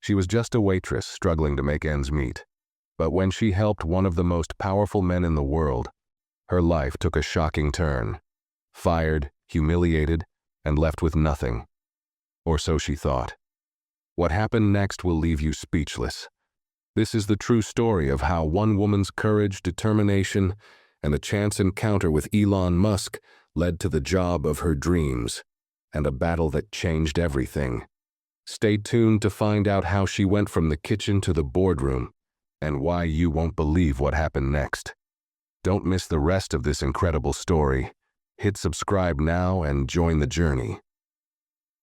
She was just a waitress struggling to make ends meet. But when she helped one of the most powerful men in the world, her life took a shocking turn. Fired, humiliated, and left with nothing. Or so she thought. What happened next will leave you speechless. This is the true story of how one woman's courage, determination, and a chance encounter with Elon Musk led to the job of her dreams, and a battle that changed everything. Stay tuned to find out how she went from the kitchen to the boardroom, and why you won't believe what happened next. Don't miss the rest of this incredible story. Hit subscribe now and join the journey.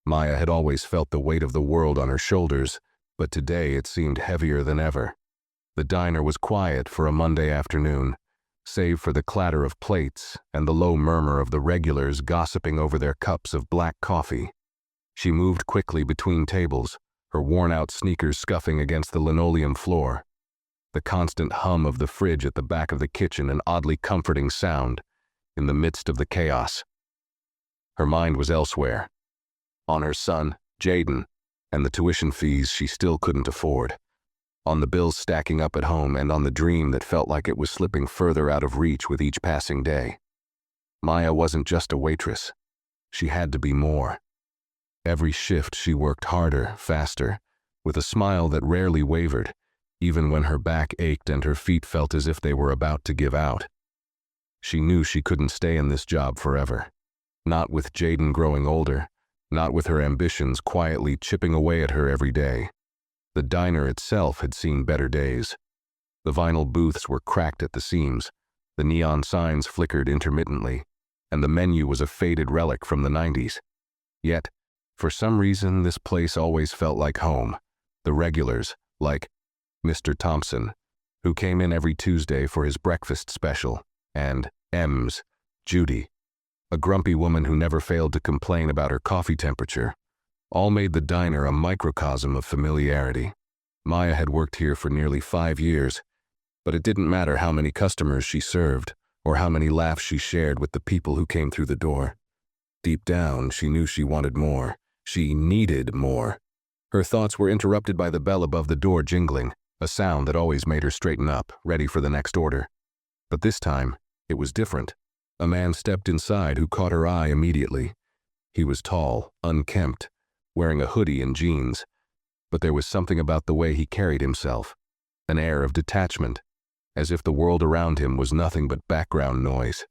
Maya had always felt the weight of the world on her shoulders, but today it seemed heavier than ever. The diner was quiet for a Monday afternoon, save for the clatter of plates and the low murmur of the regulars gossiping over their cups of black coffee. She moved quickly between tables, her worn-out sneakers scuffing against the linoleum floor. The constant hum of the fridge at the back of the kitchen an oddly comforting sound in the midst of the chaos. Her mind was elsewhere, on her son, Jaden, and the tuition fees she still couldn't afford, on the bills stacking up at home, and on the dream that felt like it was slipping further out of reach with each passing day. Maya wasn't just a waitress. She had to be more. Every shift she worked harder, faster, with a smile that rarely wavered, even when her back ached and her feet felt as if they were about to give out. She knew she couldn't stay in this job forever. Not with Jaden growing older, not with her ambitions quietly chipping away at her every day. The diner itself had seen better days. The vinyl booths were cracked at the seams, the neon signs flickered intermittently, and the menu was a faded relic from the 90s. Yet, for some reason, this place always felt like home. The regulars, like Mr. Thompson, who came in every Tuesday for his breakfast special, and Ems, Judy, a grumpy woman who never failed to complain about her coffee temperature, all made the diner a microcosm of familiarity. Maya had worked here for nearly 5 years, but it didn't matter how many customers she served or how many laughs she shared with the people who came through the door. Deep down, she knew she wanted more. She needed more. Her thoughts were interrupted by the bell above the door jingling, a sound that always made her straighten up, ready for the next order. But this time, it was different. A man stepped inside who caught her eye immediately. He was tall, unkempt, wearing a hoodie and jeans, but there was something about the way he carried himself, an air of detachment, as if the world around him was nothing but background noise.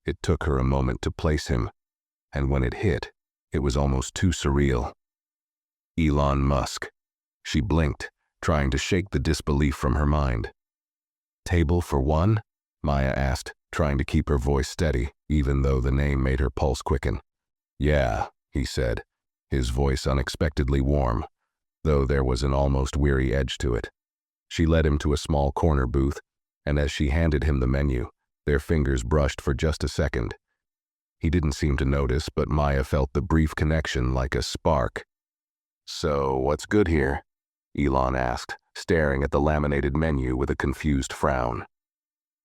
It took her a moment to place him, and when it hit, it was almost too surreal. Elon Musk. She blinked, trying to shake the disbelief from her mind. "Table for one?" Maya asked, trying to keep her voice steady, even though the name made her pulse quicken. "Yeah," he said, his voice unexpectedly warm, though there was an almost weary edge to it. She led him to a small corner booth, and as she handed him the menu, their fingers brushed for just a second. He didn't seem to notice, but Maya felt the brief connection like a spark. "So, what's good here?" Elon asked, staring at the laminated menu with a confused frown.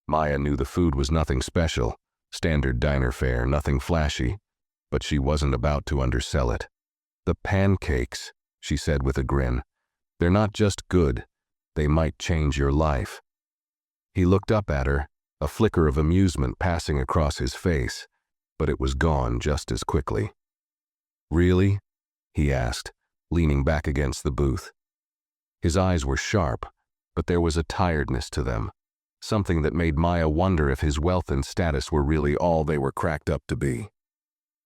Maya knew the food was nothing special, standard diner fare, nothing flashy, but she wasn't about to undersell it. "The pancakes," she said with a grin. "They're not just good, they might change your life." He looked up at her, a flicker of amusement passing across his face, but it was gone just as quickly. "Really?" he asked, leaning back against the booth. His eyes were sharp, but there was a tiredness to them, something that made Maya wonder if his wealth and status were really all they were cracked up to be.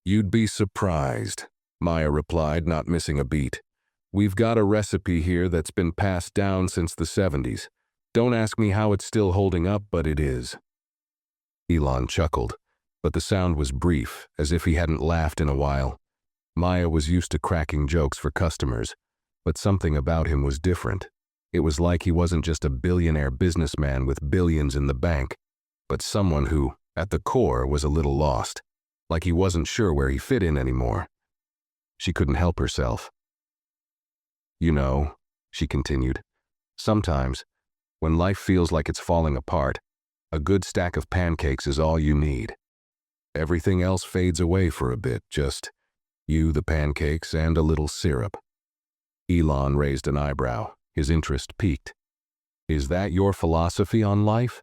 "You'd be surprised," Maya replied, not missing a beat. "We've got a recipe here that's been passed down since the 70s. Don't ask me how it's still holding up, but it is." Elon chuckled, but the sound was brief, as if he hadn't laughed in a while. Maya was used to cracking jokes for customers, but something about him was different. It was like he wasn't just a billionaire businessman with billions in the bank, but someone who, at the core, was a little lost, like he wasn't sure where he fit in anymore. She couldn't help herself. "You know," she continued, "sometimes, when life feels like it's falling apart, a good stack of pancakes is all you need. Everything else fades away for a bit, just you, the pancakes, and a little syrup." Elon raised an eyebrow, his interest piqued. "Is that your philosophy on life?"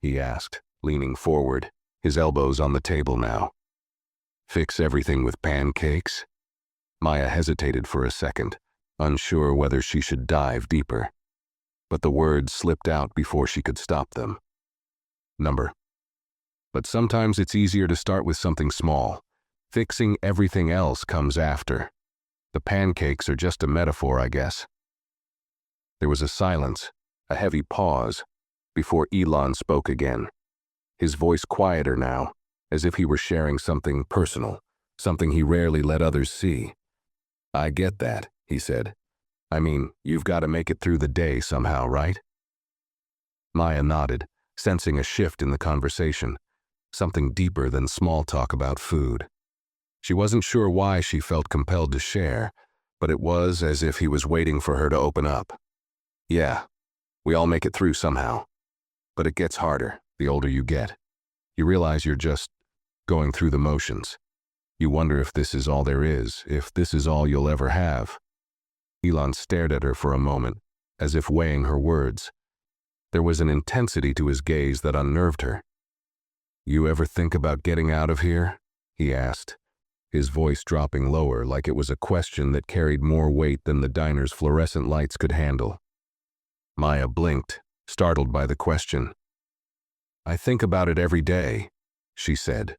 he asked, leaning forward, his elbows on the table now. "Fix everything with pancakes?" Maya hesitated for a second, unsure whether she should dive deeper. But the words slipped out before she could stop them. Number. But sometimes it's easier to start with something small. Fixing everything else comes after. The pancakes are just a metaphor, I guess. There was a silence, a heavy pause, before Elon spoke again. His voice quieter now, as if he were sharing something personal, something he rarely let others see. "I get that," he said. "I mean, you've got to make it through the day somehow, right?" Maya nodded, sensing a shift in the conversation, something deeper than small talk about food. She wasn't sure why she felt compelled to share, but it was as if he was waiting for her to open up. "Yeah, we all make it through somehow. But it gets harder the older you get. You realize you're just going through the motions. You wonder if this is all there is, if this is all you'll ever have." Elon stared at her for a moment, as if weighing her words. There was an intensity to his gaze that unnerved her. "You ever think about getting out of here?" he asked, his voice dropping lower like it was a question that carried more weight than the diner's fluorescent lights could handle. Maya blinked, startled by the question. "I think about it every day," she said,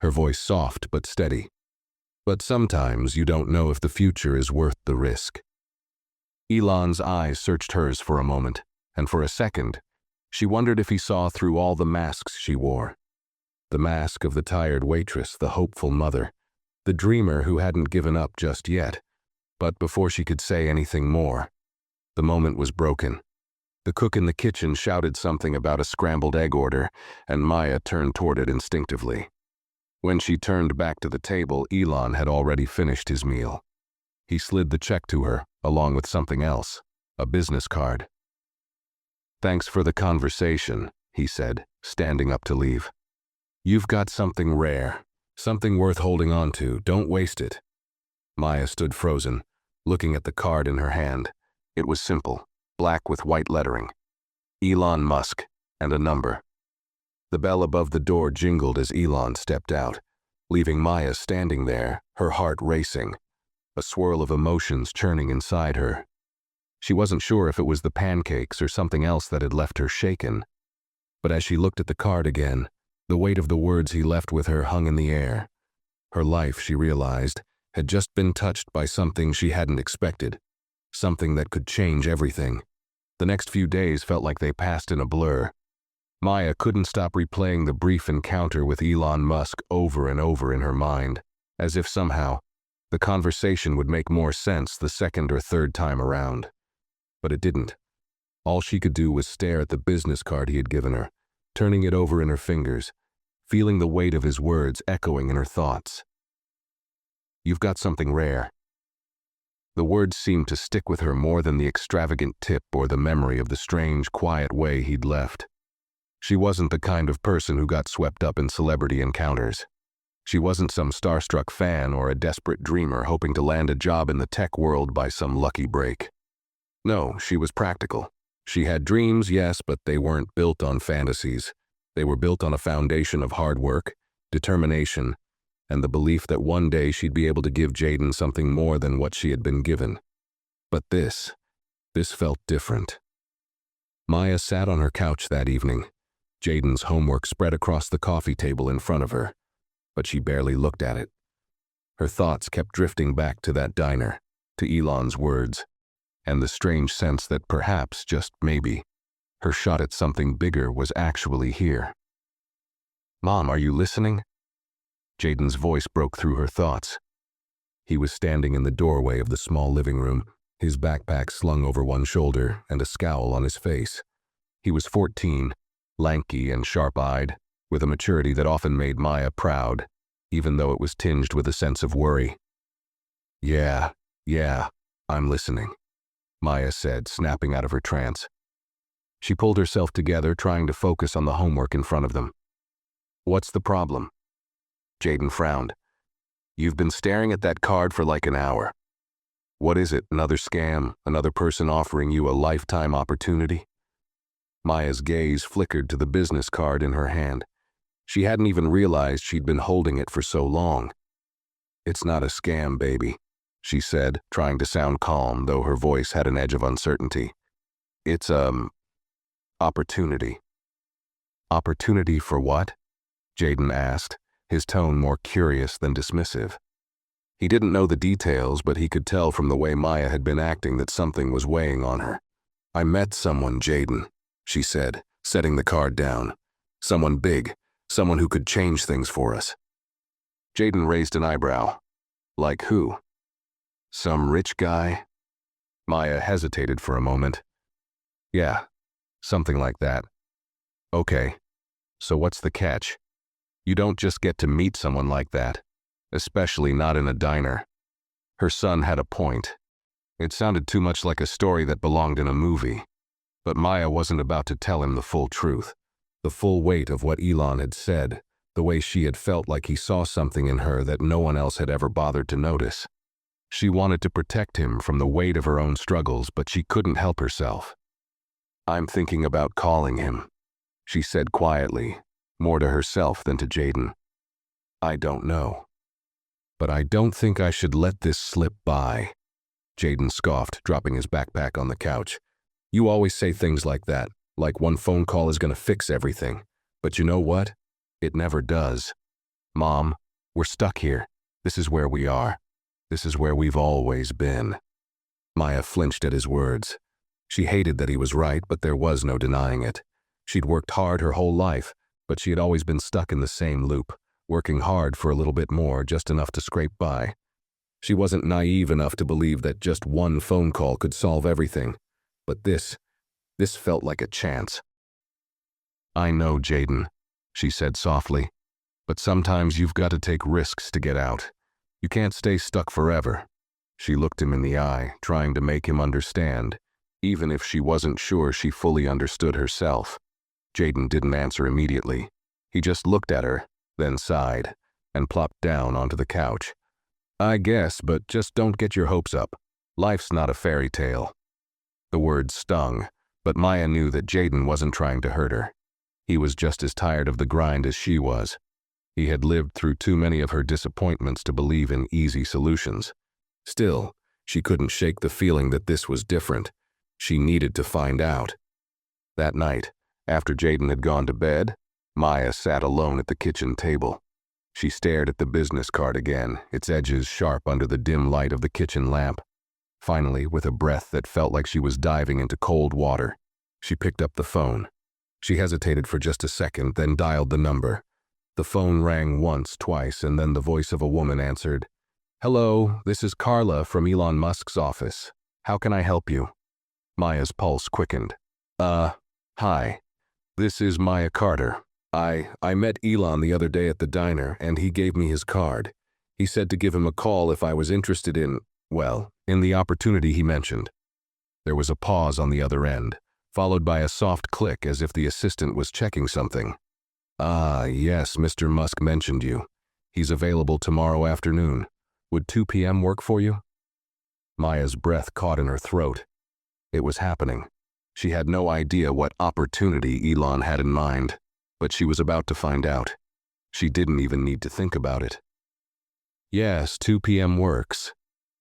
her voice soft but steady. "But sometimes you don't know if the future is worth the risk." Elon's eyes searched hers for a moment, and for a second, she wondered if he saw through all the masks she wore. The mask of the tired waitress, the hopeful mother, the dreamer who hadn't given up just yet. But before she could say anything more, the moment was broken. The cook in the kitchen shouted something about a scrambled egg order, and Maya turned toward it instinctively. When she turned back to the table, Elon had already finished his meal. He slid the check to her, along with something else, a business card. "Thanks for the conversation," he said, standing up to leave. "You've got something rare, something worth holding on to. Don't waste it." Maya stood frozen, looking at the card in her hand. It was simple, black with white lettering. Elon Musk, and a number. The bell above the door jingled as Elon stepped out, leaving Maya standing there, her heart racing, a swirl of emotions churning inside her. She wasn't sure if it was the pancakes or something else that had left her shaken. But as she looked at the card again, the weight of the words he left with her hung in the air. Her life, she realized, had just been touched by something she hadn't expected, something that could change everything. The next few days felt like they passed in a blur. Maya couldn't stop replaying the brief encounter with Elon Musk over and over in her mind, as if somehow the conversation would make more sense the second or third time around. But it didn't. All she could do was stare at the business card he had given her, turning it over in her fingers, feeling the weight of his words echoing in her thoughts. "You've got something rare." The words seemed to stick with her more than the extravagant tip or the memory of the strange, quiet way he'd left. She wasn't the kind of person who got swept up in celebrity encounters. She wasn't some starstruck fan or a desperate dreamer hoping to land a job in the tech world by some lucky break. No, she was practical. She had dreams, yes, but they weren't built on fantasies. They were built on a foundation of hard work, determination, and the belief that one day she'd be able to give Jaden something more than what she had been given. But this felt different. Maya sat on her couch that evening, Jaden's homework spread across the coffee table in front of her, but she barely looked at it. Her thoughts kept drifting back to that diner, to Elon's words, and the strange sense that perhaps, just maybe, her shot at something bigger was actually here. "Mom, are you listening?" Jaden's voice broke through her thoughts. He was standing in the doorway of the small living room, his backpack slung over one shoulder and a scowl on his face. He was 14, lanky and sharp-eyed, with a maturity that often made Maya proud, even though it was tinged with a sense of worry. Yeah, I'm listening," Maya said, snapping out of her trance. She pulled herself together, trying to focus on the homework in front of them. "What's the problem?" Jaden frowned. "You've been staring at that card for like an hour." What is it, another scam, another person offering you a lifetime opportunity? Maya's gaze flickered to the business card in her hand. She hadn't even realized she'd been holding it for so long. It's not a scam, baby, she said, trying to sound calm, though her voice had an edge of uncertainty. It's, opportunity. Opportunity for what? Jaden asked, his tone more curious than dismissive. He didn't know the details, but he could tell from the way Maya had been acting that something was weighing on her. I met someone, Jaden, she said, setting the card down. Someone big, someone who could change things for us. Jaden raised an eyebrow. Like who? Some rich guy? Maya hesitated for a moment. Yeah, something like that. Okay, so what's the catch? You don't just get to meet someone like that, especially not in a diner. Her son had a point. It sounded too much like a story that belonged in a movie. But Maya wasn't about to tell him the full truth, the full weight of what Elon had said, the way she had felt like he saw something in her that no one else had ever bothered to notice. She wanted to protect him from the weight of her own struggles, but she couldn't help herself. I'm thinking about calling him, she said quietly, more to herself than to Jaden. I don't know. But I don't think I should let this slip by. Jaden scoffed, dropping his backpack on the couch. You always say things like that, like one phone call is going to fix everything. But you know what? It never does. Mom, we're stuck here. This is where we are. This is where we've always been. Maya flinched at his words. She hated that he was right, but there was no denying it. She'd worked hard her whole life, but she had always been stuck in the same loop, working hard for a little bit more, just enough to scrape by. She wasn't naive enough to believe that just one phone call could solve everything. But this felt like a chance. I know, Jaden, she said softly, but sometimes you've got to take risks to get out. You can't stay stuck forever. She looked him in the eye, trying to make him understand, even if she wasn't sure she fully understood herself. Jaden didn't answer immediately. He just looked at her, then sighed, and plopped down onto the couch. I guess, but just don't get your hopes up. Life's not a fairy tale. The words stung, but Maya knew that Jaden wasn't trying to hurt her. He was just as tired of the grind as she was. He had lived through too many of her disappointments to believe in easy solutions. Still, she couldn't shake the feeling that this was different. She needed to find out. That night, after Jaden had gone to bed, Maya sat alone at the kitchen table. She stared at the business card again, its edges sharp under the dim light of the kitchen lamp. Finally, with a breath that felt like she was diving into cold water, she picked up the phone. She hesitated for just a second, then dialed the number. The phone rang once, twice, and then the voice of a woman answered. Hello, this is Carla from Elon Musk's office. How can I help you? Maya's pulse quickened. Hi. This is Maya Carter. I met Elon the other day at the diner, and he gave me his card. He said to give him a call if I was interested in the opportunity he mentioned. There was a pause on the other end, followed by a soft click as if the assistant was checking something. Yes, Mr. Musk mentioned you. He's available tomorrow afternoon. Would 2 p.m. work for you? Maya's breath caught in her throat. It was happening. She had no idea what opportunity Elon had in mind, but she was about to find out. She didn't even need to think about it. Yes, 2 p.m. works,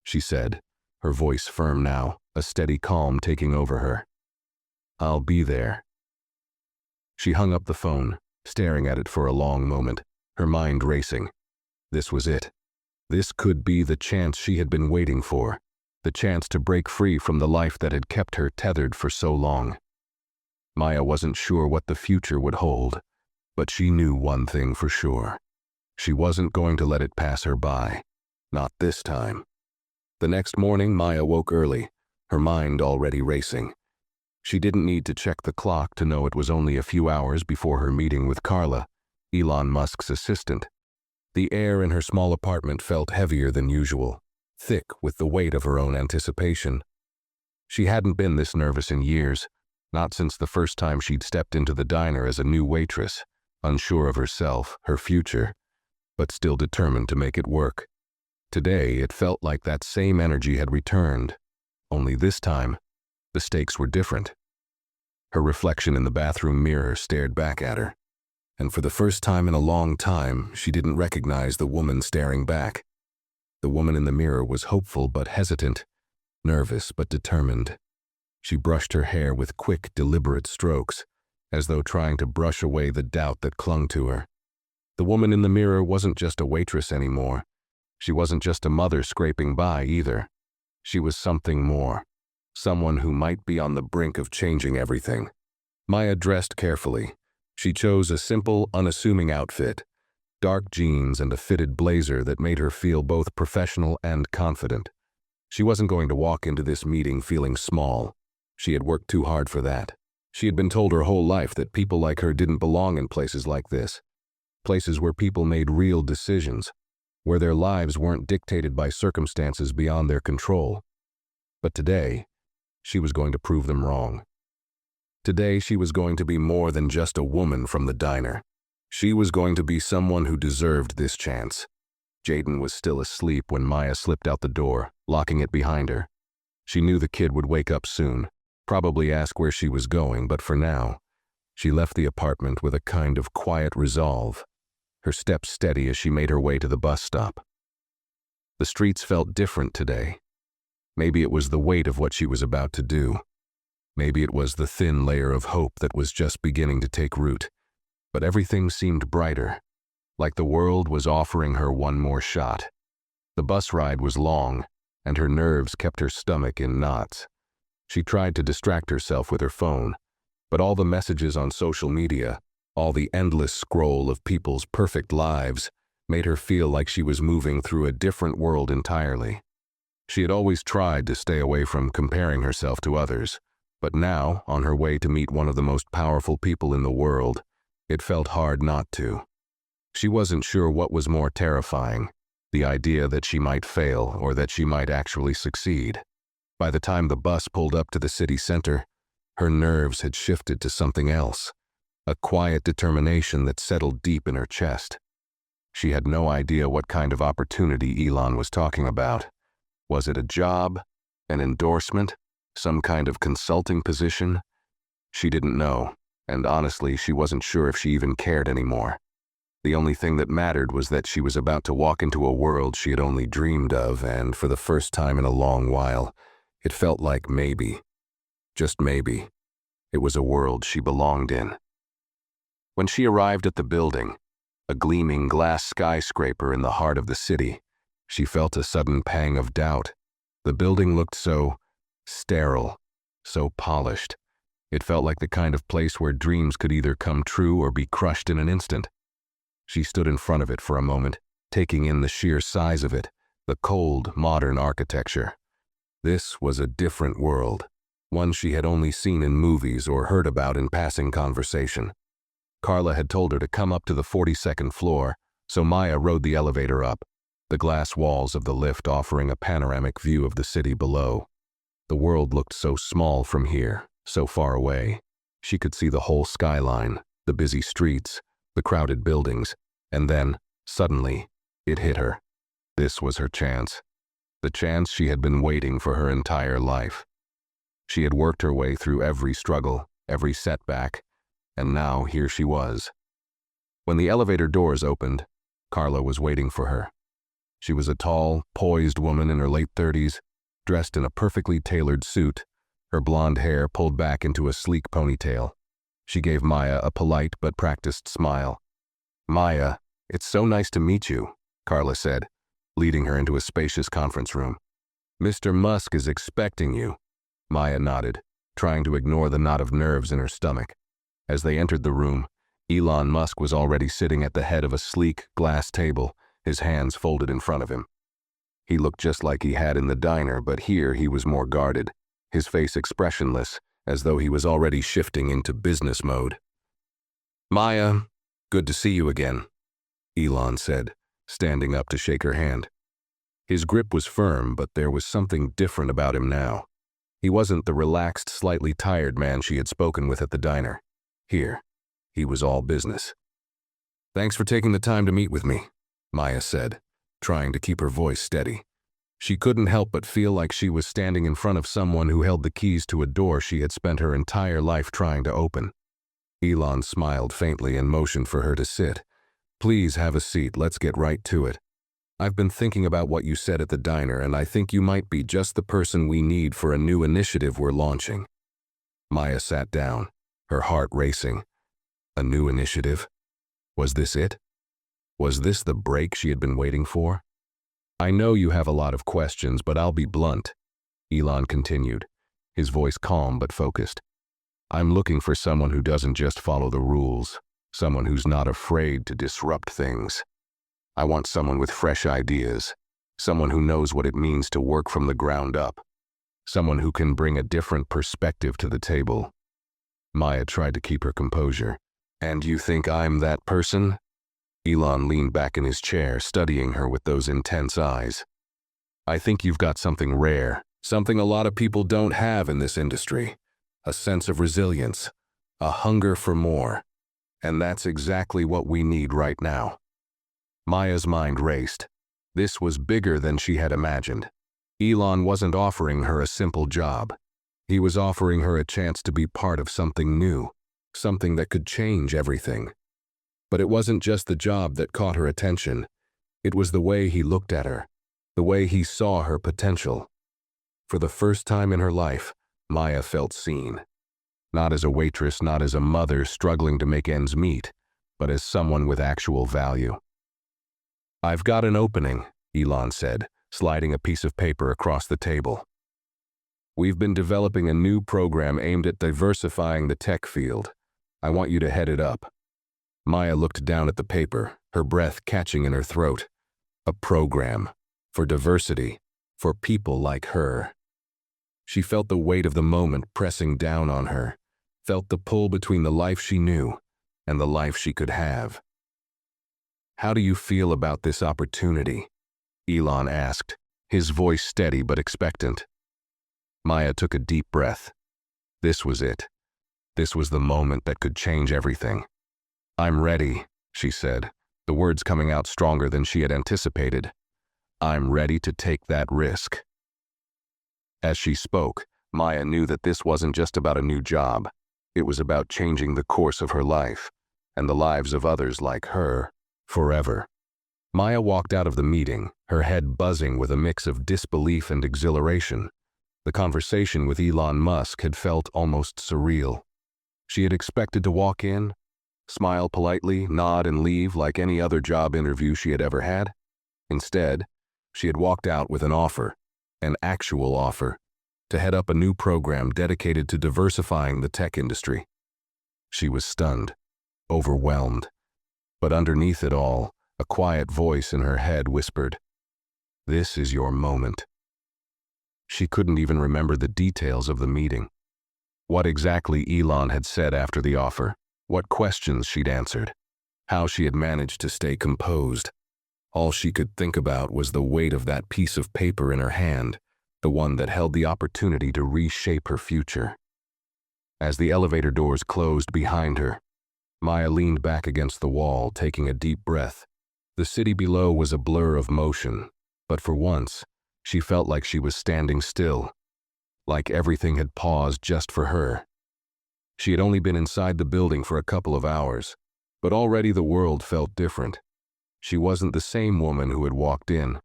she said, her voice firm now, a steady calm taking over her. I'll be there. She hung up the phone, staring at it for a long moment, her mind racing. This was it. This could be the chance she had been waiting for, the chance to break free from the life that had kept her tethered for so long. Maya wasn't sure what the future would hold, but she knew one thing for sure. She wasn't going to let it pass her by. Not this time. The next morning, Maya woke early, her mind already racing. She didn't need to check the clock to know it was only a few hours before her meeting with Carla, Elon Musk's assistant. The air in her small apartment felt heavier than usual, thick with the weight of her own anticipation. She hadn't been this nervous in years, not since the first time she'd stepped into the diner as a new waitress, unsure of herself, her future, but still determined to make it work. Today, it felt like that same energy had returned, only this time, the stakes were different. Her reflection in the bathroom mirror stared back at her, and for the first time in a long time, she didn't recognize the woman staring back. The woman in the mirror was hopeful but hesitant, nervous but determined. She brushed her hair with quick, deliberate strokes, as though trying to brush away the doubt that clung to her. The woman in the mirror wasn't just a waitress anymore. She wasn't just a mother scraping by either. She was something more, someone who might be on the brink of changing everything. Maya dressed carefully. She chose a simple, unassuming outfit, dark jeans and a fitted blazer that made her feel both professional and confident. She wasn't going to walk into this meeting feeling small. She had worked too hard for that. She had been told her whole life that people like her didn't belong in places like this, places where people made real decisions, where their lives weren't dictated by circumstances beyond their control. But today, she was going to prove them wrong. Today, she was going to be more than just a woman from the diner. She was going to be someone who deserved this chance. Jaden was still asleep when Maya slipped out the door, locking it behind her. She knew the kid would wake up soon, probably ask where she was going, but for now, she left the apartment with a kind of quiet resolve, her steps steady as she made her way to the bus stop. The streets felt different today. Maybe it was the weight of what she was about to do. Maybe it was the thin layer of hope that was just beginning to take root. But everything seemed brighter, like the world was offering her one more shot. The bus ride was long, and her nerves kept her stomach in knots. She tried to distract herself with her phone, but all the messages on social media, all the endless scroll of people's perfect lives, made her feel like she was moving through a different world entirely. She had always tried to stay away from comparing herself to others, but now, on her way to meet one of the most powerful people in the world, it felt hard not to. She wasn't sure what was more terrifying, the idea that she might fail or that she might actually succeed. By the time the bus pulled up to the city center, her nerves had shifted to something else, a quiet determination that settled deep in her chest. She had no idea what kind of opportunity Elon was talking about. Was it a job, an endorsement, some kind of consulting position? She didn't know, and honestly, she wasn't sure if she even cared anymore. The only thing that mattered was that she was about to walk into a world she had only dreamed of, and for the first time in a long while, it felt like maybe, just maybe, it was a world she belonged in. When she arrived at the building, a gleaming glass skyscraper in the heart of the city, she felt a sudden pang of doubt. The building looked so sterile, so polished. It felt like the kind of place where dreams could either come true or be crushed in an instant. She stood in front of it for a moment, taking in the sheer size of it, the cold, modern architecture. This was a different world, one she had only seen in movies or heard about in passing conversation. Carla had told her to come up to the 42nd floor, so Maya rode the elevator up, the glass walls of the lift offering a panoramic view of the city below. The world looked so small from here, so far away. She could see the whole skyline, the busy streets, the crowded buildings, and then, suddenly, it hit her. This was her chance. The chance she had been waiting for her entire life. She had worked her way through every struggle, every setback, and now here she was. When the elevator doors opened, Carla was waiting for her. She was a tall, poised woman in her late 30s, dressed in a perfectly tailored suit, her blonde hair pulled back into a sleek ponytail. She gave Maya a polite but practiced smile. "Maya, it's so nice to meet you," Carla said, leading her into a spacious conference room. "Mr. Musk is expecting you." Maya nodded, trying to ignore the knot of nerves in her stomach. As they entered the room, Elon Musk was already sitting at the head of a sleek, glass table, his hands folded in front of him. He looked just like he had in the diner, but here he was more guarded, his face expressionless, as though he was already shifting into business mode. "Maya, good to see you again," Elon said, standing up to shake her hand. His grip was firm, but there was something different about him now. He wasn't the relaxed, slightly tired man she had spoken with at the diner. Here, he was all business. "Thanks for taking the time to meet with me," Maya said, trying to keep her voice steady. She couldn't help but feel like she was standing in front of someone who held the keys to a door she had spent her entire life trying to open. Elon smiled faintly and motioned for her to sit. "Please have a seat, let's get right to it. I've been thinking about what you said at the diner, and I think you might be just the person we need for a new initiative we're launching." Maya sat down, her heart racing. A new initiative? Was this it? Was this the break she had been waiting for? "I know you have a lot of questions, but I'll be blunt," Elon continued, his voice calm but focused. "I'm looking for someone who doesn't just follow the rules, someone who's not afraid to disrupt things. I want someone with fresh ideas, someone who knows what it means to work from the ground up, someone who can bring a different perspective to the table." Maya tried to keep her composure. "And you think I'm that person?" Elon leaned back in his chair, studying her with those intense eyes. "I think you've got something rare, something a lot of people don't have in this industry. A sense of resilience, a hunger for more. And that's exactly what we need right now." Maya's mind raced. This was bigger than she had imagined. Elon wasn't offering her a simple job. He was offering her a chance to be part of something new, something that could change everything. But it wasn't just the job that caught her attention. It was the way he looked at her, the way he saw her potential. For the first time in her life, Maya felt seen. Not as a waitress, not as a mother struggling to make ends meet, but as someone with actual value. "I've got an opening," Elon said, sliding a piece of paper across the table. "We've been developing a new program aimed at diversifying the tech field. I want you to head it up." Maya looked down at the paper, her breath catching in her throat. A program. For diversity. For people like her. She felt the weight of the moment pressing down on her, felt the pull between the life she knew and the life she could have. "How do you feel about this opportunity?" Elon asked, his voice steady but expectant. Maya took a deep breath. This was it. This was the moment that could change everything. "I'm ready," she said, the words coming out stronger than she had anticipated. "I'm ready to take that risk." As she spoke, Maya knew that this wasn't just about a new job. It was about changing the course of her life, and the lives of others like her, forever. Maya walked out of the meeting, her head buzzing with a mix of disbelief and exhilaration. The conversation with Elon Musk had felt almost surreal. She had expected to walk in, smile politely, nod and leave like any other job interview she had ever had. Instead, she had walked out with an offer, an actual offer, to head up a new program dedicated to diversifying the tech industry. She was stunned, overwhelmed. But underneath it all, a quiet voice in her head whispered, "This is your moment." She couldn't even remember the details of the meeting. What exactly Elon had said after the offer, what questions she'd answered, how she had managed to stay composed. All she could think about was the weight of that piece of paper in her hand, the one that held the opportunity to reshape her future. As the elevator doors closed behind her, Maya leaned back against the wall, taking a deep breath. The city below was a blur of motion, but for once, she felt like she was standing still, like everything had paused just for her. She had only been inside the building for a couple of hours, but already the world felt different. She wasn't the same woman who had walked in.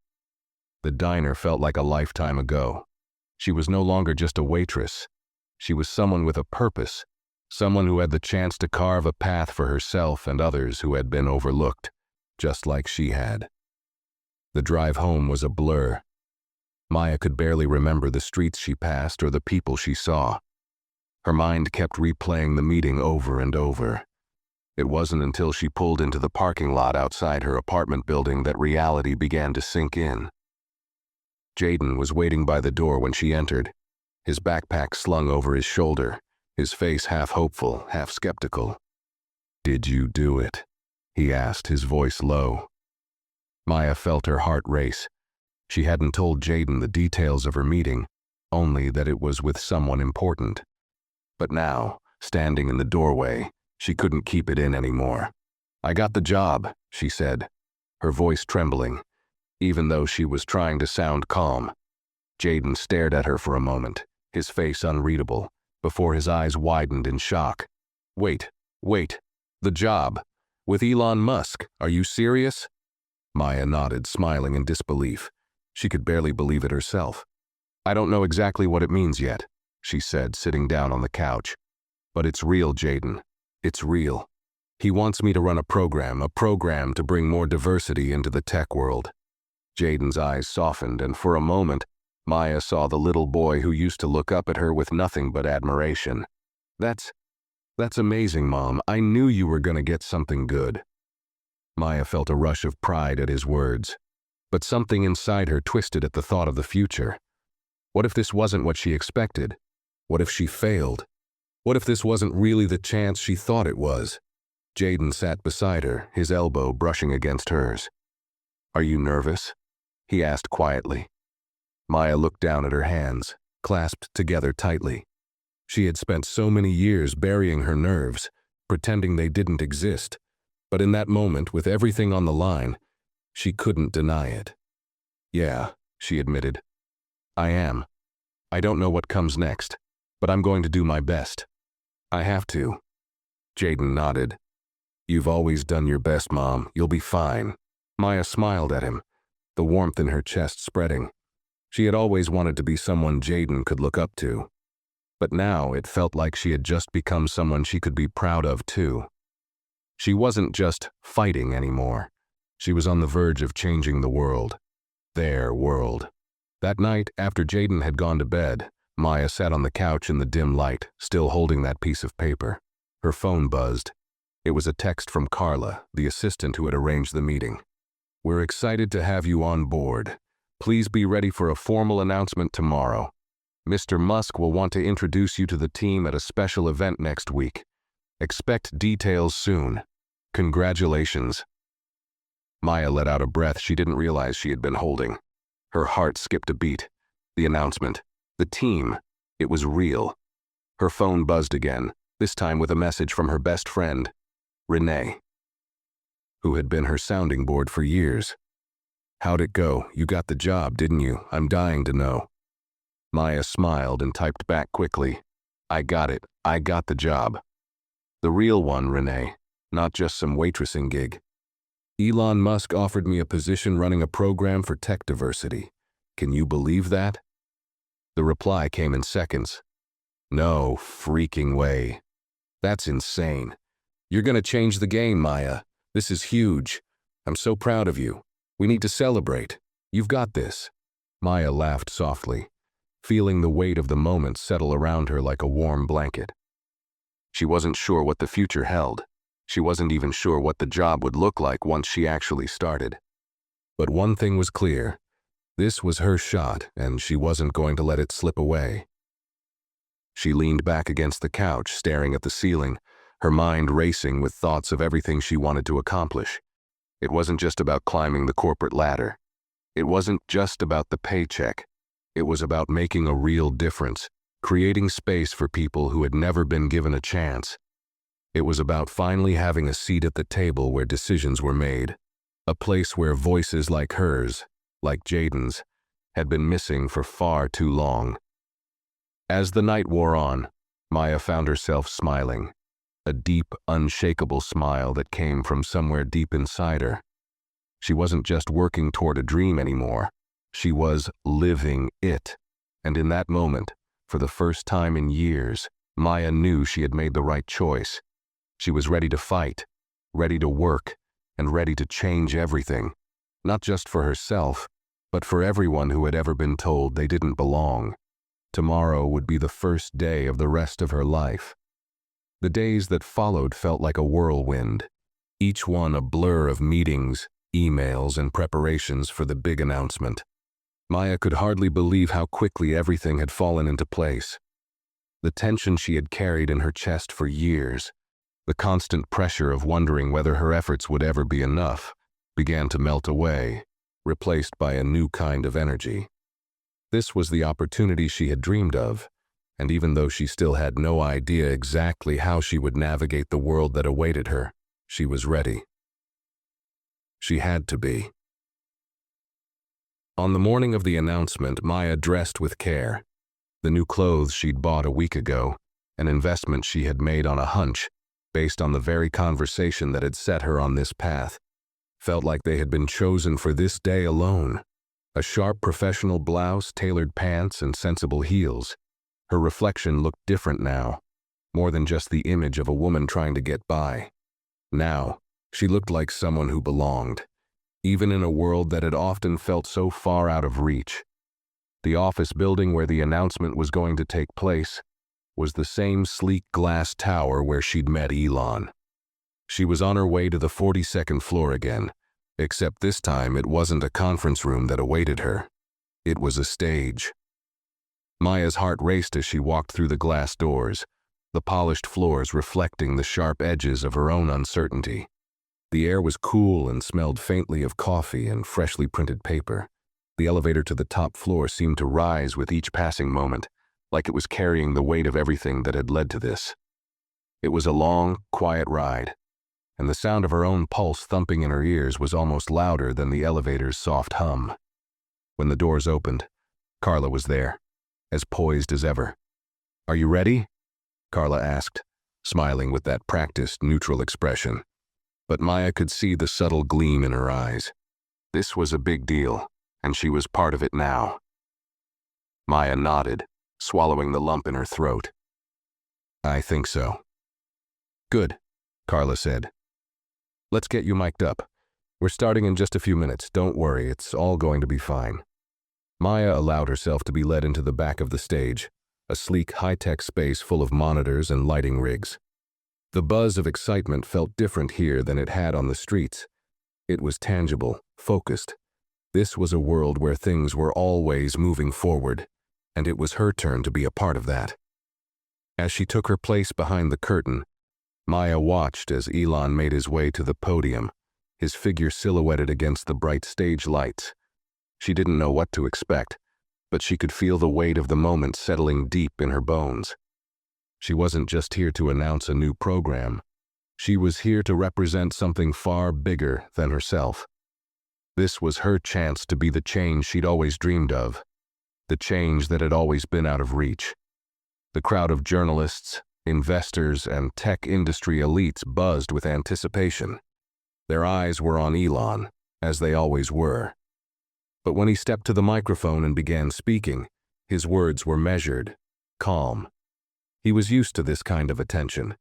The diner felt like a lifetime ago. She was no longer just a waitress. She was someone with a purpose, someone who had the chance to carve a path for herself and others who had been overlooked, just like she had. The drive home was a blur. Maya could barely remember the streets she passed or the people she saw. Her mind kept replaying the meeting over and over. It wasn't until she pulled into the parking lot outside her apartment building that reality began to sink in. Jaden was waiting by the door when she entered, his backpack slung over his shoulder, his face half hopeful, half skeptical. "Did you do it?" he asked, his voice low. Maya felt her heart race. She hadn't told Jaden the details of her meeting, only that it was with someone important. But now, standing in the doorway, she couldn't keep it in anymore. "I got the job," she said, her voice trembling. even though she was trying to sound calm. Jaden stared at her for a moment, his face unreadable, before his eyes widened in shock. Wait, the job. With Elon Musk, are you serious? Maya nodded, smiling in disbelief. She could barely believe it herself. I don't know exactly what it means yet, she said, sitting down on the couch. But it's real, Jaden. It's real. He wants me to run a program to bring more diversity into the tech world. Jaden's eyes softened, and for a moment, Maya saw the little boy who used to look up at her with nothing but admiration. That's amazing, Mom. I knew you were going to get something good. Maya felt a rush of pride at his words, but something inside her twisted at the thought of the future. What if this wasn't what she expected? What if she failed? What if this wasn't really the chance she thought it was? Jaden sat beside her, his elbow brushing against hers. Are you nervous? He asked quietly. Maya looked down at her hands, clasped together tightly. She had spent so many years burying her nerves, pretending they didn't exist, but in that moment, with everything on the line, she couldn't deny it. Yeah, she admitted. I am. I don't know what comes next, but I'm going to do my best. I have to. Jaden nodded. You've always done your best, Mom. You'll be fine. Maya smiled at him, the warmth in her chest spreading. She had always wanted to be someone Jaden could look up to. But now it felt like she had just become someone she could be proud of too. She wasn't just fighting anymore. She was on the verge of changing the world. Their world. That night, after Jaden had gone to bed, Maya sat on the couch in the dim light, still holding that piece of paper. Her phone buzzed. It was a text from Carla, the assistant who had arranged the meeting. We're excited to have you on board. Please be ready for a formal announcement tomorrow. Mr. Musk will want to introduce you to the team at a special event next week. Expect details soon. Congratulations. Maya let out a breath she didn't realize she had been holding. Her heart skipped a beat. The announcement. The team. It was real. Her phone buzzed again, this time with a message from her best friend, Renee, who had been her sounding board for years. How'd it go? You got the job, didn't you? I'm dying to know. Maya smiled and typed back quickly. I got it. I got the job. The real one, Renee, not just some waitressing gig. Elon Musk offered me a position running a program for tech diversity. Can you believe that? The reply came in seconds. No freaking way. That's insane. You're gonna change the game, Maya. This is huge. I'm so proud of you. We need to celebrate. You've got this. Maya laughed softly, feeling the weight of the moment settle around her like a warm blanket. She wasn't sure what the future held. She wasn't even sure what the job would look like once she actually started. But one thing was clear. This was her shot, and she wasn't going to let it slip away. She leaned back against the couch, staring at the ceiling, her mind racing with thoughts of everything she wanted to accomplish. It wasn't just about climbing the corporate ladder. It wasn't just about the paycheck. It was about making a real difference, creating space for people who had never been given a chance. It was about finally having a seat at the table where decisions were made, a place where voices like hers, like Jaden's, had been missing for far too long. As the night wore on, Maya found herself smiling, a deep, unshakable smile that came from somewhere deep inside her. She wasn't just working toward a dream anymore. She was living it. And in that moment, for the first time in years, Maya knew she had made the right choice. She was ready to fight, ready to work, and ready to change everything, not just for herself, but for everyone who had ever been told they didn't belong. Tomorrow would be the first day of the rest of her life. The days that followed felt like a whirlwind, each one a blur of meetings, emails, and preparations for the big announcement. Maya could hardly believe how quickly everything had fallen into place. The tension she had carried in her chest for years, the constant pressure of wondering whether her efforts would ever be enough, began to melt away, replaced by a new kind of energy. This was the opportunity she had dreamed of, and even though she still had no idea exactly how she would navigate the world that awaited her, she was ready. She had to be. On the morning of the announcement, Maya dressed with care. The new clothes she'd bought a week ago, an investment she had made on a hunch, based on the very conversation that had set her on this path, felt like they had been chosen for this day alone. A sharp professional blouse, tailored pants, and sensible heels. Her reflection looked different now, more than just the image of a woman trying to get by. Now, she looked like someone who belonged, even in a world that had often felt so far out of reach. The office building where the announcement was going to take place was the same sleek glass tower where she'd met Elon. She was on her way to the 42nd floor again, except this time it wasn't a conference room that awaited her. It was a stage. Maya's heart raced as she walked through the glass doors, the polished floors reflecting the sharp edges of her own uncertainty. The air was cool and smelled faintly of coffee and freshly printed paper. The elevator to the top floor seemed to rise with each passing moment, like it was carrying the weight of everything that had led to this. It was a long, quiet ride, and the sound of her own pulse thumping in her ears was almost louder than the elevator's soft hum. When the doors opened, Carla was there, as poised as ever. "Are you ready?" Carla asked, smiling with that practiced, neutral expression. But Maya could see the subtle gleam in her eyes. This was a big deal, and she was part of it now. Maya nodded, swallowing the lump in her throat. "I think so." "Good," Carla said. "Let's get you mic'd up. We're starting in just a few minutes. Don't worry, it's all going to be fine." Maya allowed herself to be led into the back of the stage, a sleek, high-tech space full of monitors and lighting rigs. The buzz of excitement felt different here than it had on the streets. It was tangible, focused. This was a world where things were always moving forward, and it was her turn to be a part of that. As she took her place behind the curtain, Maya watched as Elon made his way to the podium, his figure silhouetted against the bright stage lights. She didn't know what to expect, but she could feel the weight of the moment settling deep in her bones. She wasn't just here to announce a new program. She was here to represent something far bigger than herself. This was her chance to be the change she'd always dreamed of, the change that had always been out of reach. The crowd of journalists, investors, and tech industry elites buzzed with anticipation. Their eyes were on Elon, as they always were. But when he stepped to the microphone and began speaking, his words were measured, calm. He was used to this kind of attention.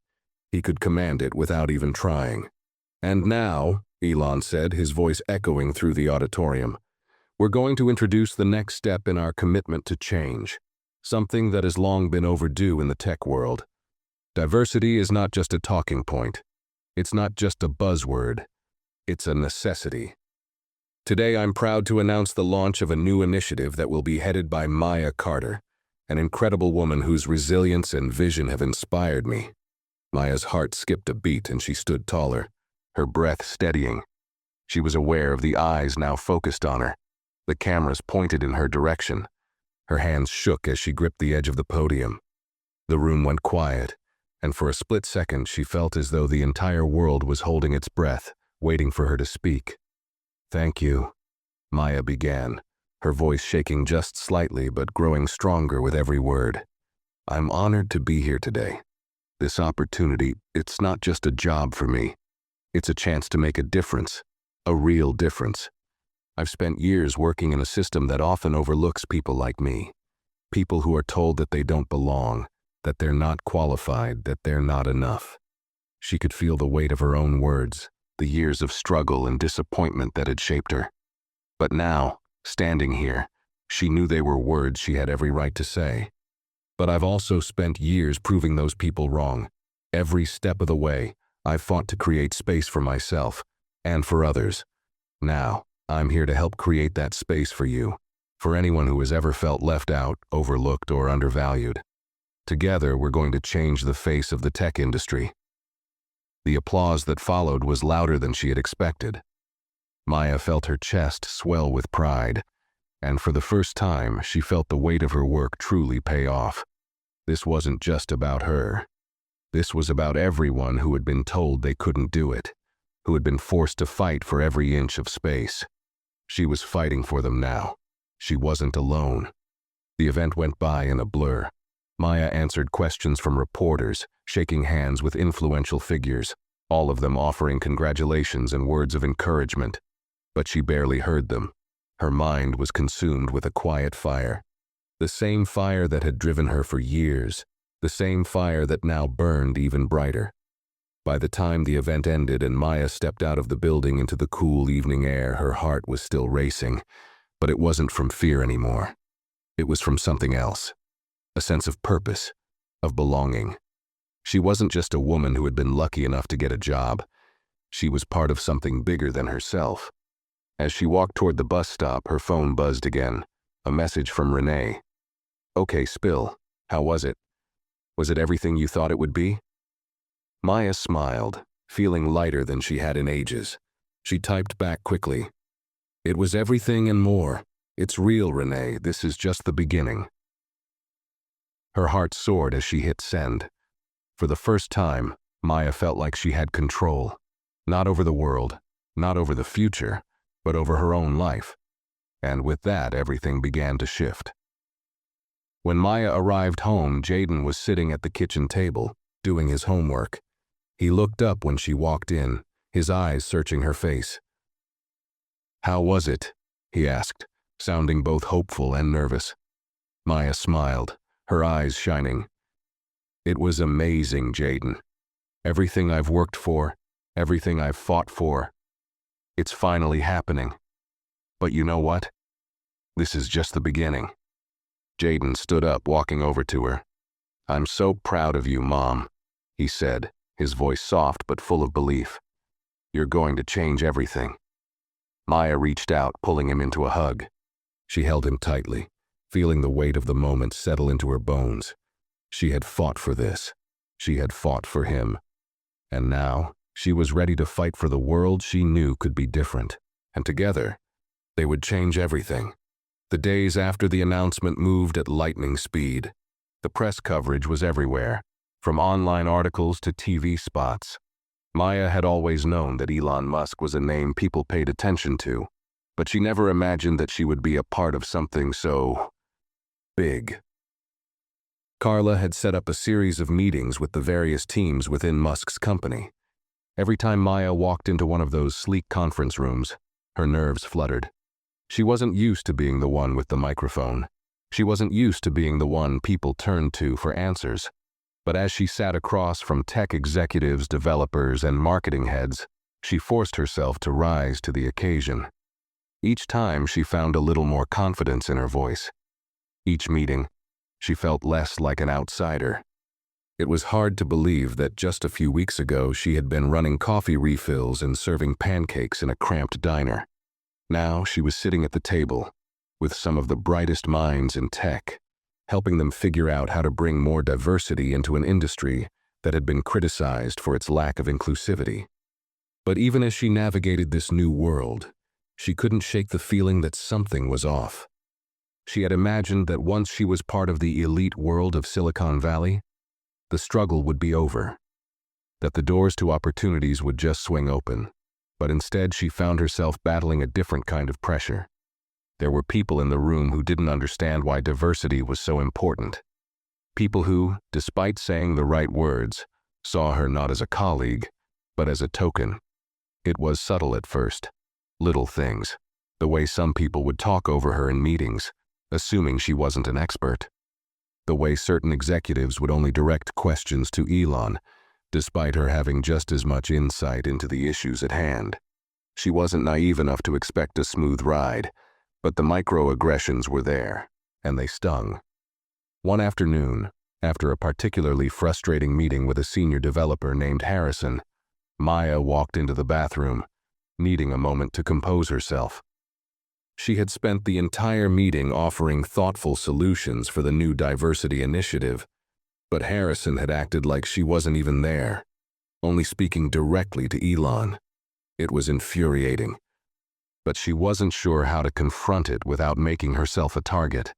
He could command it without even trying. "And now," Elon said, his voice echoing through the auditorium, "we're going to introduce the next step in our commitment to change, something that has long been overdue in the tech world. Diversity is not just a talking point. It's not just a buzzword. It's a necessity. Today, I'm proud to announce the launch of a new initiative that will be headed by Maya Carter, an incredible woman whose resilience and vision have inspired me." Maya's heart skipped a beat and she stood taller, her breath steadying. She was aware of the eyes now focused on her, the cameras pointed in her direction. Her hands shook as she gripped the edge of the podium. The room went quiet, and for a split second she felt as though the entire world was holding its breath, waiting for her to speak. "Thank you," Maya began, her voice shaking just slightly but growing stronger with every word. "I'm honored to be here today. This opportunity, it's not just a job for me. It's a chance to make a difference, a real difference. I've spent years working in a system that often overlooks people like me, people who are told that they don't belong, that they're not qualified, that they're not enough." She could feel the weight of her own words, the years of struggle and disappointment that had shaped her. But now, standing here, she knew they were words she had every right to say. "But I've also spent years proving those people wrong. Every step of the way, I've fought to create space for myself and for others. Now, I'm here to help create that space for you, for anyone who has ever felt left out, overlooked, or undervalued. Together, we're going to change the face of the tech industry." The applause that followed was louder than she had expected. Maya felt her chest swell with pride, and for the first time, she felt the weight of her work truly pay off. This wasn't just about her. This was about everyone who had been told they couldn't do it, who had been forced to fight for every inch of space. She was fighting for them now, She wasn't alone. The event went by in a blur. Maya answered questions from reporters, shaking hands with influential figures, all of them offering congratulations and words of encouragement. But she barely heard them. Her mind was consumed with a quiet fire. The same fire that had driven her for years, the same fire that now burned even brighter. By the time the event ended and Maya stepped out of the building into the cool evening air, her heart was still racing, but it wasn't from fear anymore. It was from something else. A sense of purpose, of belonging. She wasn't just a woman who had been lucky enough to get a job. She was part of something bigger than herself. As she walked toward the bus stop, her phone buzzed again. A message from Renee. "Okay, Spill. How was it? Was it everything you thought it would be?" Maya smiled, feeling lighter than she had in ages. She typed back quickly. "It was everything and more. It's real, Renee. This is just the beginning." Her heart soared as she hit send. For the first time, Maya felt like she had control. Not over the world, not over the future, but over her own life. And with that, everything began to shift. When Maya arrived home, Jaden was sitting at the kitchen table, doing his homework. He looked up when she walked in, his eyes searching her face. "How was it?" he asked, sounding both hopeful and nervous. Maya smiled, her eyes shining. "It was amazing, Jaden. Everything I've worked for, everything I've fought for, it's finally happening. But you know what? This is just the beginning." Jaden stood up, walking over to her. "I'm so proud of you, Mom," he said, his voice soft but full of belief. "You're going to change everything." Maya reached out, pulling him into a hug. She held him tightly, feeling the weight of the moment settle into her bones. She had fought for this. She had fought for him. And now, she was ready to fight for the world she knew could be different. And together, they would change everything. The days after the announcement moved at lightning speed. The press coverage was everywhere, from online articles to TV spots. Maya had always known that Elon Musk was a name people paid attention to, but she never imagined that she would be a part of something so big. Carla had set up a series of meetings with the various teams within Musk's company. Every time Maya walked into one of those sleek conference rooms, her nerves fluttered. She wasn't used to being the one with the microphone. She wasn't used to being the one people turned to for answers. But as she sat across from tech executives, developers, and marketing heads, she forced herself to rise to the occasion. Each time, she found a little more confidence in her voice. Each meeting, she felt less like an outsider. It was hard to believe that just a few weeks ago she had been running coffee refills and serving pancakes in a cramped diner. Now she was sitting at the table with some of the brightest minds in tech, helping them figure out how to bring more diversity into an industry that had been criticized for its lack of inclusivity. But even as she navigated this new world, she couldn't shake the feeling that something was off. She had imagined that once she was part of the elite world of Silicon Valley, the struggle would be over, that the doors to opportunities would just swing open. But instead, she found herself battling a different kind of pressure. There were people in the room who didn't understand why diversity was so important. People who, despite saying the right words, saw her not as a colleague, but as a token. It was subtle at first. Little things. The way some people would talk over her in meetings, assuming she wasn't an expert. The way certain executives would only direct questions to Elon, despite her having just as much insight into the issues at hand. She wasn't naive enough to expect a smooth ride, but the microaggressions were there, and they stung. One afternoon, after a particularly frustrating meeting with a senior developer named Harrison, Maya walked into the bathroom, needing a moment to compose herself. She had spent the entire meeting offering thoughtful solutions for the new diversity initiative, but Harrison had acted like she wasn't even there, only speaking directly to Elon. It was infuriating, but she wasn't sure how to confront it without making herself a target.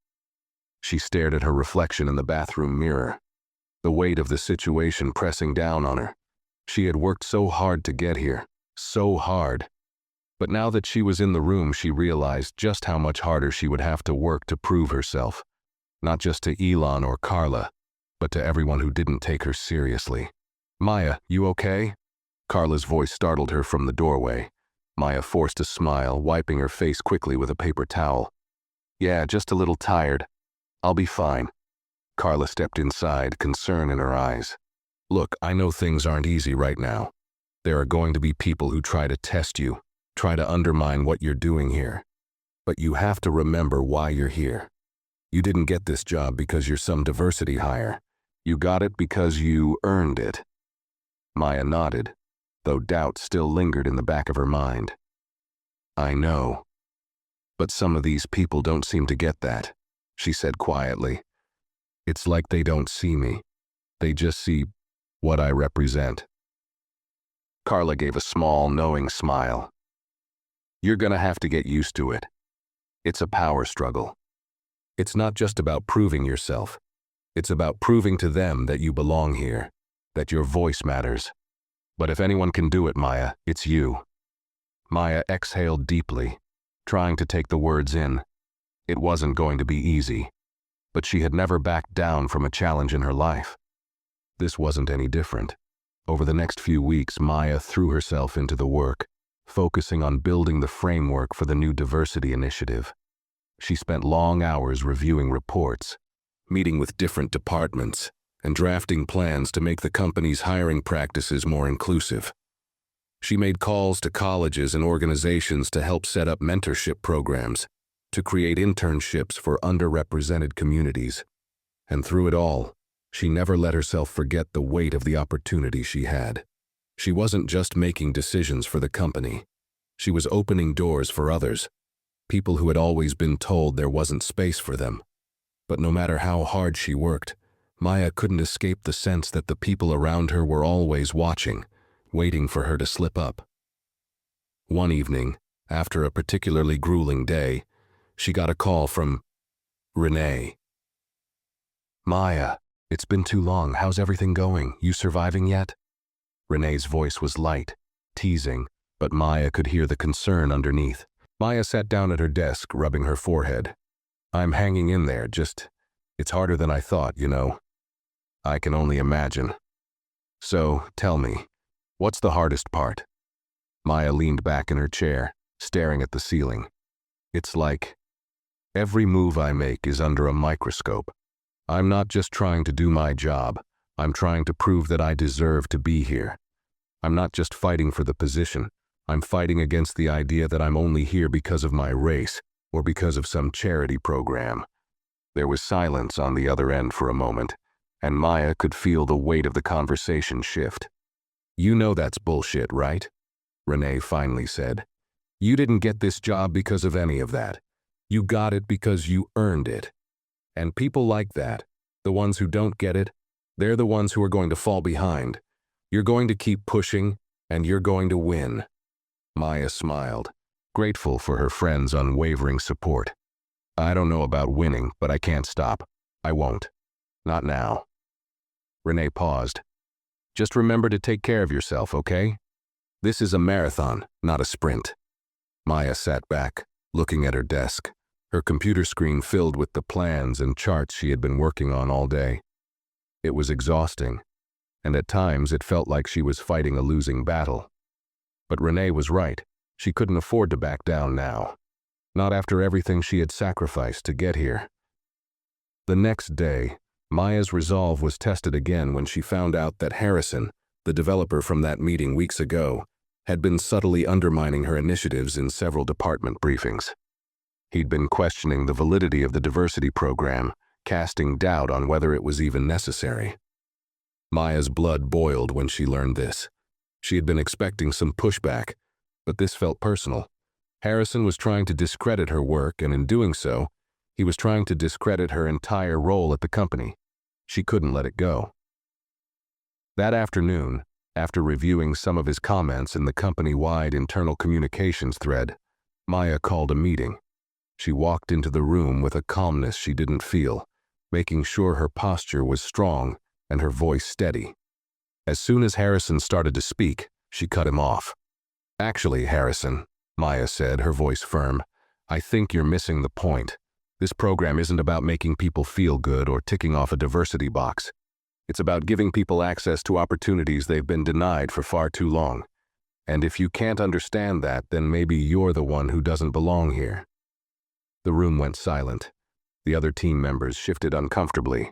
She stared at her reflection in the bathroom mirror, the weight of the situation pressing down on her. She had worked so hard to get here, so hard, But now that she was in the room, she realized just how much harder she would have to work to prove herself, not just to Elon or Carla, but to everyone who didn't take her seriously. "Maya, you okay?" Carla's voice startled her from the doorway. Maya forced a smile, wiping her face quickly with a paper towel. "Yeah, just a little tired. I'll be fine." Carla stepped inside, concern in her eyes. "Look, I know things aren't easy right now. There are going to be people who try to test you, try to undermine what you're doing here. But you have to remember why you're here. You didn't get this job because you're some diversity hire. You got it because you earned it." Maya nodded, though doubt still lingered in the back of her mind. "I know. But some of these people don't seem to get that," she said quietly. "It's like they don't see me. They just see what I represent." Carla gave a small, knowing smile. "You're gonna have to get used to it. It's a power struggle. It's not just about proving yourself. It's about proving to them that you belong here, that your voice matters. But if anyone can do it, Maya, it's you." Maya exhaled deeply, trying to take the words in. It wasn't going to be easy, but she had never backed down from a challenge in her life. This wasn't any different. Over the next few weeks, Maya threw herself into the work, focusing on building the framework for the new diversity initiative. She spent long hours reviewing reports, meeting with different departments, and drafting plans to make the company's hiring practices more inclusive. She made calls to colleges and organizations to help set up mentorship programs, to create internships for underrepresented communities. And through it all, she never let herself forget the weight of the opportunity she had. She wasn't just making decisions for the company. She was opening doors for others, people who had always been told there wasn't space for them. But no matter how hard she worked, Maya couldn't escape the sense that the people around her were always watching, waiting for her to slip up. One evening, after a particularly grueling day, she got a call from Renee. "Maya, it's been too long. How's everything going? You surviving yet?" Renee's voice was light, teasing, but Maya could hear the concern underneath. Maya sat down at her desk, rubbing her forehead. "I'm hanging in there, it's harder than I thought, you know." "I can only imagine. So, tell me, what's the hardest part?" Maya leaned back in her chair, staring at the ceiling. "It's like every move I make is under a microscope. I'm not just trying to do my job, I'm trying to prove that I deserve to be here. I'm not just fighting for the position, I'm fighting against the idea that I'm only here because of my race or because of some charity program." There was silence on the other end for a moment, and Maya could feel the weight of the conversation shift. "You know that's bullshit, right?" Renee finally said. "You didn't get this job because of any of that. You got it because you earned it. And people like that, the ones who don't get it, they're the ones who are going to fall behind. You're going to keep pushing, and you're going to win." Maya smiled, grateful for her friend's unwavering support. "I don't know about winning, but I can't stop. I won't. Not now." Renee paused. "Just remember to take care of yourself, okay? This is a marathon, not a sprint." Maya sat back, looking at her desk, her computer screen filled with the plans and charts she had been working on all day. It was exhausting, and at times it felt like she was fighting a losing battle. But Renee was right. She couldn't afford to back down now. Not after everything she had sacrificed to get here. The next day, Maya's resolve was tested again when she found out that Harrison, the developer from that meeting weeks ago, had been subtly undermining her initiatives in several department briefings. He'd been questioning the validity of the diversity program, casting doubt on whether it was even necessary. Maya's blood boiled when she learned this. She had been expecting some pushback, but this felt personal. Harrison was trying to discredit her work, and in doing so, he was trying to discredit her entire role at the company. She couldn't let it go. That afternoon, after reviewing some of his comments in the company-wide internal communications thread, Maya called a meeting. She walked into the room with a calmness she didn't feel, making sure her posture was strong and her voice steady. As soon as Harrison started to speak, she cut him off. "Actually, Harrison, Maya said, her voice firm. "I think you're missing the point. This program isn't about making people feel good or ticking off a diversity box. It's about giving people access to opportunities they've been denied for far too long. And if you can't understand that, then maybe you're the one who doesn't belong here." The room went silent. The other team members shifted uncomfortably.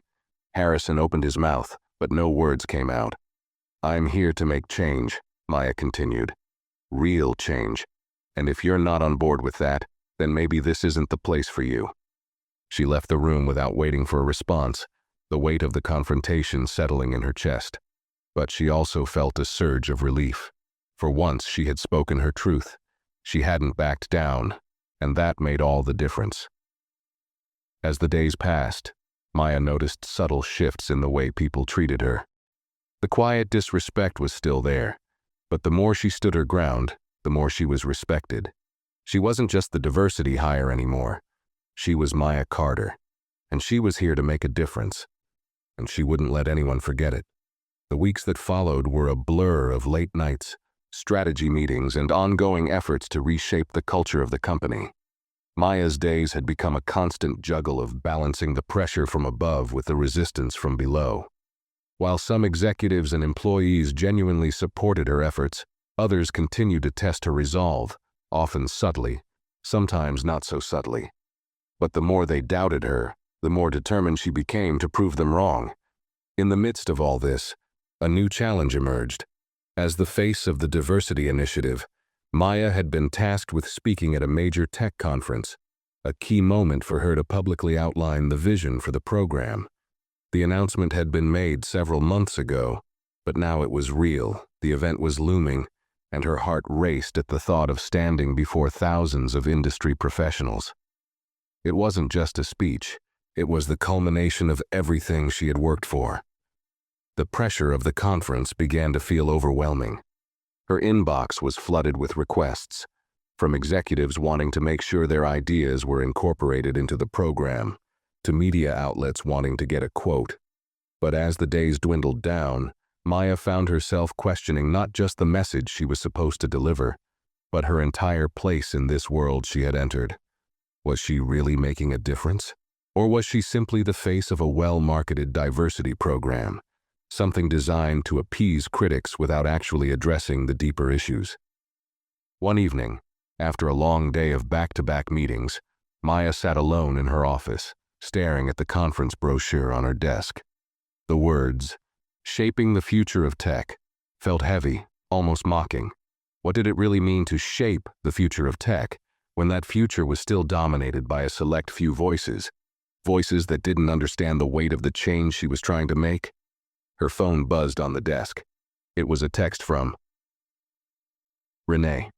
Harrison opened his mouth, but no words came out. "I'm here to make change," Maya continued. "Real change. And if you're not on board with that, then maybe this isn't the place for you." She left the room without waiting for a response, the weight of the confrontation settling in her chest. But she also felt a surge of relief. For once she had spoken her truth. She hadn't backed down, and that made all the difference. As the days passed, Maya noticed subtle shifts in the way people treated her. The quiet disrespect was still there, but the more she stood her ground, the more she was respected. She wasn't just the diversity hire anymore. She was Maya Carter, and she was here to make a difference, and she wouldn't let anyone forget it. The weeks that followed were a blur of late nights, strategy meetings, and ongoing efforts to reshape the culture of the company. Maya's days had become a constant juggle of balancing the pressure from above with the resistance from below. While some executives and employees genuinely supported her efforts, others continued to test her resolve, often subtly, sometimes not so subtly. But the more they doubted her, the more determined she became to prove them wrong. In the midst of all this, a new challenge emerged. As the face of the diversity initiative, Maya had been tasked with speaking at a major tech conference, a key moment for her to publicly outline the vision for the program. The announcement had been made several months ago, but now it was real, the event was looming, and her heart raced at the thought of standing before thousands of industry professionals. It wasn't just a speech, it was the culmination of everything she had worked for. The pressure of the conference began to feel overwhelming. Her inbox was flooded with requests, from executives wanting to make sure their ideas were incorporated into the program, to media outlets wanting to get a quote. But as the days dwindled down, Maya found herself questioning not just the message she was supposed to deliver, but her entire place in this world she had entered. Was she really making a difference? Or was she simply the face of a well-marketed diversity program, something designed to appease critics without actually addressing the deeper issues? One evening, after a long day of back-to-back meetings, Maya sat alone in her office, staring at the conference brochure on her desk. The words, "Shaping the Future of Tech," felt heavy, almost mocking. What did it really mean to shape the future of tech, when that future was still dominated by a select few voices that didn't understand the weight of the change she was trying to make? Her phone buzzed on the desk. It was a text from Renee.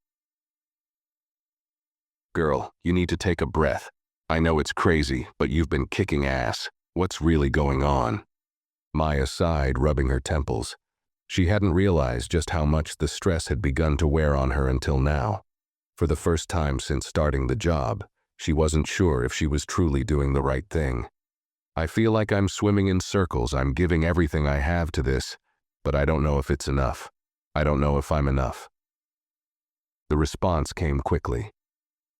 "Girl, you need to take a breath. I know it's crazy, but you've been kicking ass. What's really going on?" Maya sighed, rubbing her temples. She hadn't realized just how much the stress had begun to wear on her until now. For the first time since starting the job, she wasn't sure if she was truly doing the right thing. "I feel like I'm swimming in circles. I'm giving everything I have to this, but I don't know if it's enough. I don't know if I'm enough." The response came quickly.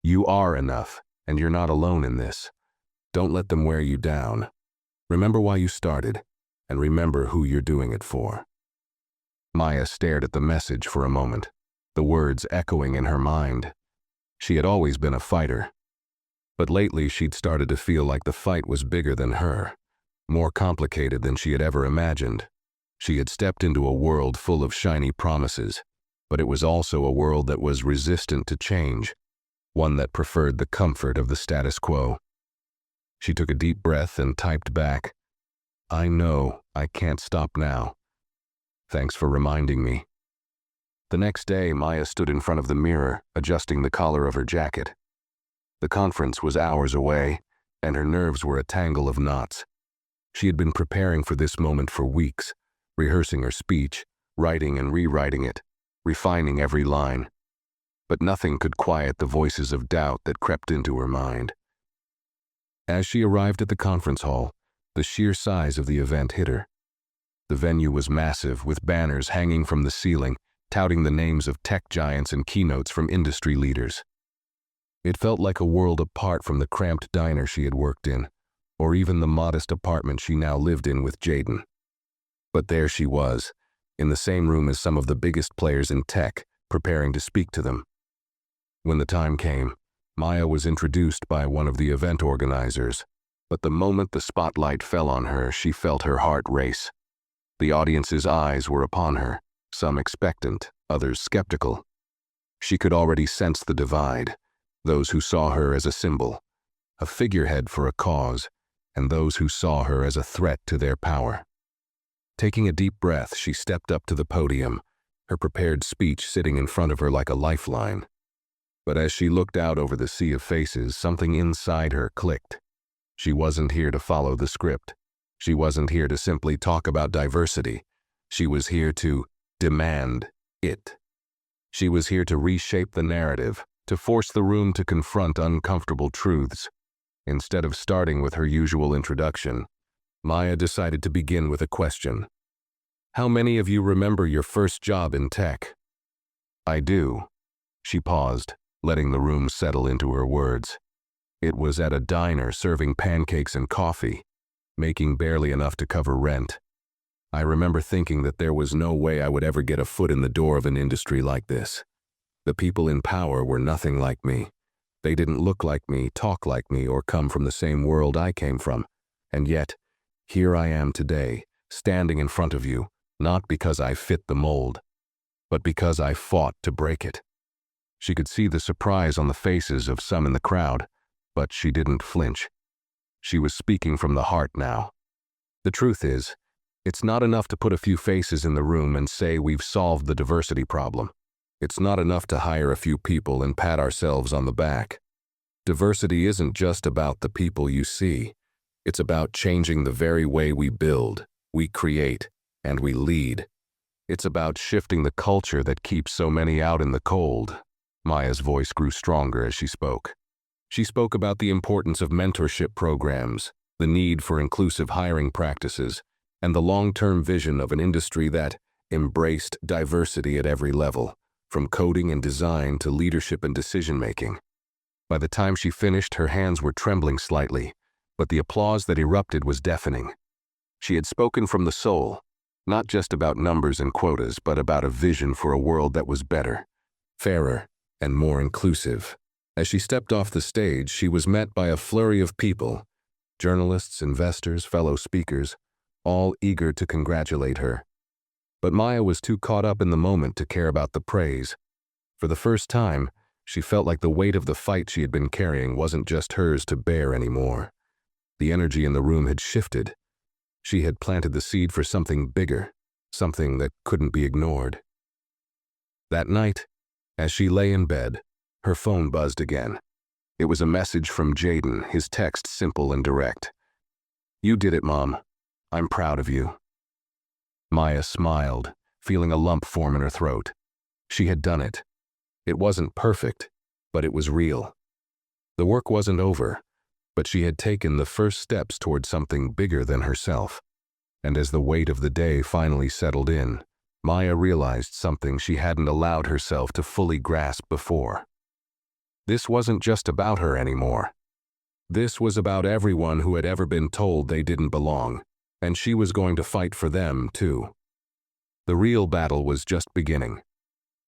"You are enough, and you're not alone in this. Don't let them wear you down. Remember why you started, and remember who you're doing it for." Maya stared at the message for a moment, the words echoing in her mind. She had always been a fighter, but lately she'd started to feel like the fight was bigger than her, more complicated than she had ever imagined. She had stepped into a world full of shiny promises, but it was also a world that was resistant to change, one that preferred the comfort of the status quo. She took a deep breath and typed back, "I know I can't stop now. Thanks for reminding me." The next day, Maya stood in front of the mirror, adjusting the collar of her jacket. The conference was hours away, and her nerves were a tangle of knots. She had been preparing for this moment for weeks, rehearsing her speech, writing and rewriting it, refining every line. But nothing could quiet the voices of doubt that crept into her mind. As she arrived at the conference hall, the sheer size of the event hit her. The venue was massive, with banners hanging from the ceiling, touting the names of tech giants and keynotes from industry leaders. It felt like a world apart from the cramped diner she had worked in, or even the modest apartment she now lived in with Jaden. But there she was, in the same room as some of the biggest players in tech, preparing to speak to them. When the time came, Maya was introduced by one of the event organizers, but the moment the spotlight fell on her, she felt her heart race. The audience's eyes were upon her, some expectant, others skeptical. She could already sense the divide, those who saw her as a symbol, a figurehead for a cause, and those who saw her as a threat to their power. Taking a deep breath, she stepped up to the podium, her prepared speech sitting in front of her like a lifeline. But as she looked out over the sea of faces, something inside her clicked. She wasn't here to follow the script. She wasn't here to simply talk about diversity. She was here to demand it. She was here to reshape the narrative, to force the room to confront uncomfortable truths. Instead of starting with her usual introduction, Maya decided to begin with a question. How many of you remember your first job in tech? I do. She paused, letting the room settle into her words. It was at a diner serving pancakes and coffee, making barely enough to cover rent. I remember thinking that there was no way I would ever get a foot in the door of an industry like this. The people in power were nothing like me. They didn't look like me, talk like me, or come from the same world I came from. And yet, here I am today, standing in front of you, not because I fit the mold, but because I fought to break it. She could see the surprise on the faces of some in the crowd, but she didn't flinch. She was speaking from the heart now. The truth is, it's not enough to put a few faces in the room and say we've solved the diversity problem. It's not enough to hire a few people and pat ourselves on the back. Diversity isn't just about the people you see. It's about changing the very way we build, we create, and we lead. It's about shifting the culture that keeps so many out in the cold. Maya's voice grew stronger as she spoke. She spoke about the importance of mentorship programs, the need for inclusive hiring practices, and the long-term vision of an industry that embraced diversity at every level, from coding and design to leadership and decision-making. By the time she finished, her hands were trembling slightly, but the applause that erupted was deafening. She had spoken from the soul, not just about numbers and quotas, but about a vision for a world that was better, fairer, and more inclusive. As she stepped off the stage, she was met by a flurry of people, journalists, investors, fellow speakers, all eager to congratulate her. But Maya was too caught up in the moment to care about the praise. For the first time, she felt like the weight of the fight she had been carrying wasn't just hers to bear anymore. The energy in the room had shifted. She had planted the seed for something bigger, something that couldn't be ignored. That night, as she lay in bed, her phone buzzed again. It was a message from Jaden, his text simple and direct. "You did it, Mom. I'm proud of you." Maya smiled, feeling a lump form in her throat. She had done it. It wasn't perfect, but it was real. The work wasn't over, but she had taken the first steps toward something bigger than herself. And as the weight of the day finally settled in, Maya realized something she hadn't allowed herself to fully grasp before. This wasn't just about her anymore. This was about everyone who had ever been told they didn't belong, and she was going to fight for them, too. The real battle was just beginning.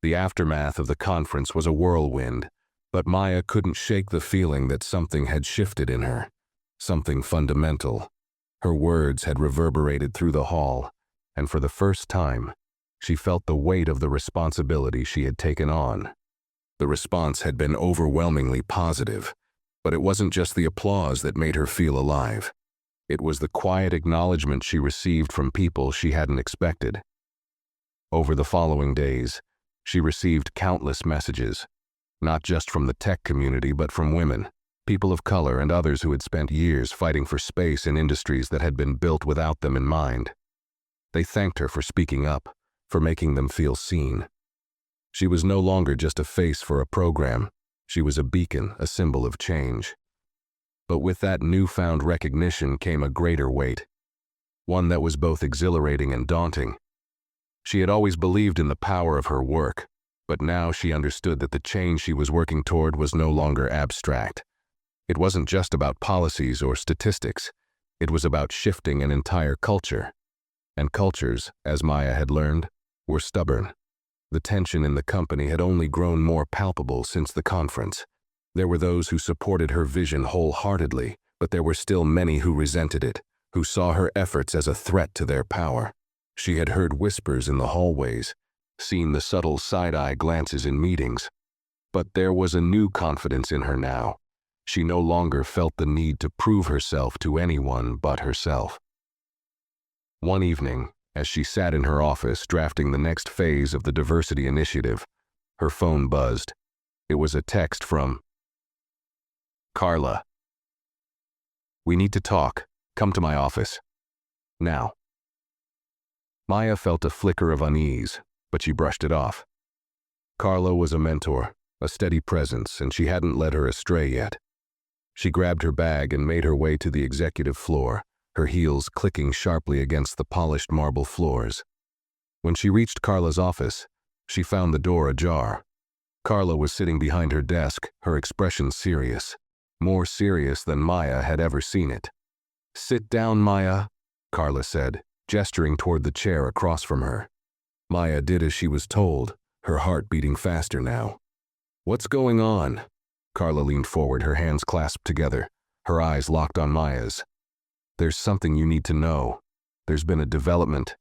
The aftermath of the conference was a whirlwind, but Maya couldn't shake the feeling that something had shifted in her, something fundamental. Her words had reverberated through the hall, and for the first time, she felt the weight of the responsibility she had taken on. The response had been overwhelmingly positive, but it wasn't just the applause that made her feel alive. It was the quiet acknowledgement she received from people she hadn't expected. Over the following days, she received countless messages, not just from the tech community but from women, people of color, and others who had spent years fighting for space in industries that had been built without them in mind. They thanked her for speaking up, for making them feel seen. She was no longer just a face for a program. She was a beacon, a symbol of change. But with that newfound recognition came a greater weight, one that was both exhilarating and daunting. She had always believed in the power of her work, but now she understood that the change she was working toward was no longer abstract. It wasn't just about policies or statistics. It was about shifting an entire culture. And cultures, as Maya had learned, were stubborn. The tension in the company had only grown more palpable since the conference. There were those who supported her vision wholeheartedly, but there were still many who resented it, who saw her efforts as a threat to their power. She had heard whispers in the hallways, seen the subtle side-eye glances in meetings. But there was a new confidence in her now. She no longer felt the need to prove herself to anyone but herself. One evening, as she sat in her office drafting the next phase of the diversity initiative, her phone buzzed. It was a text from Carla. "We need to talk. Come to my office. Now." Maya felt a flicker of unease, but she brushed it off. Carla was a mentor, a steady presence, and she hadn't led her astray yet. She grabbed her bag and made her way to the executive floor, her heels clicking sharply against the polished marble floors. When she reached Carla's office, she found the door ajar. Carla was sitting behind her desk, her expression serious, more serious than Maya had ever seen it. "Sit down, Maya," Carla said, gesturing toward the chair across from her. Maya did as she was told, her heart beating faster now. "What's going on?" Carla leaned forward, her hands clasped together, her eyes locked on Maya's. "There's something you need to know. There's been a development.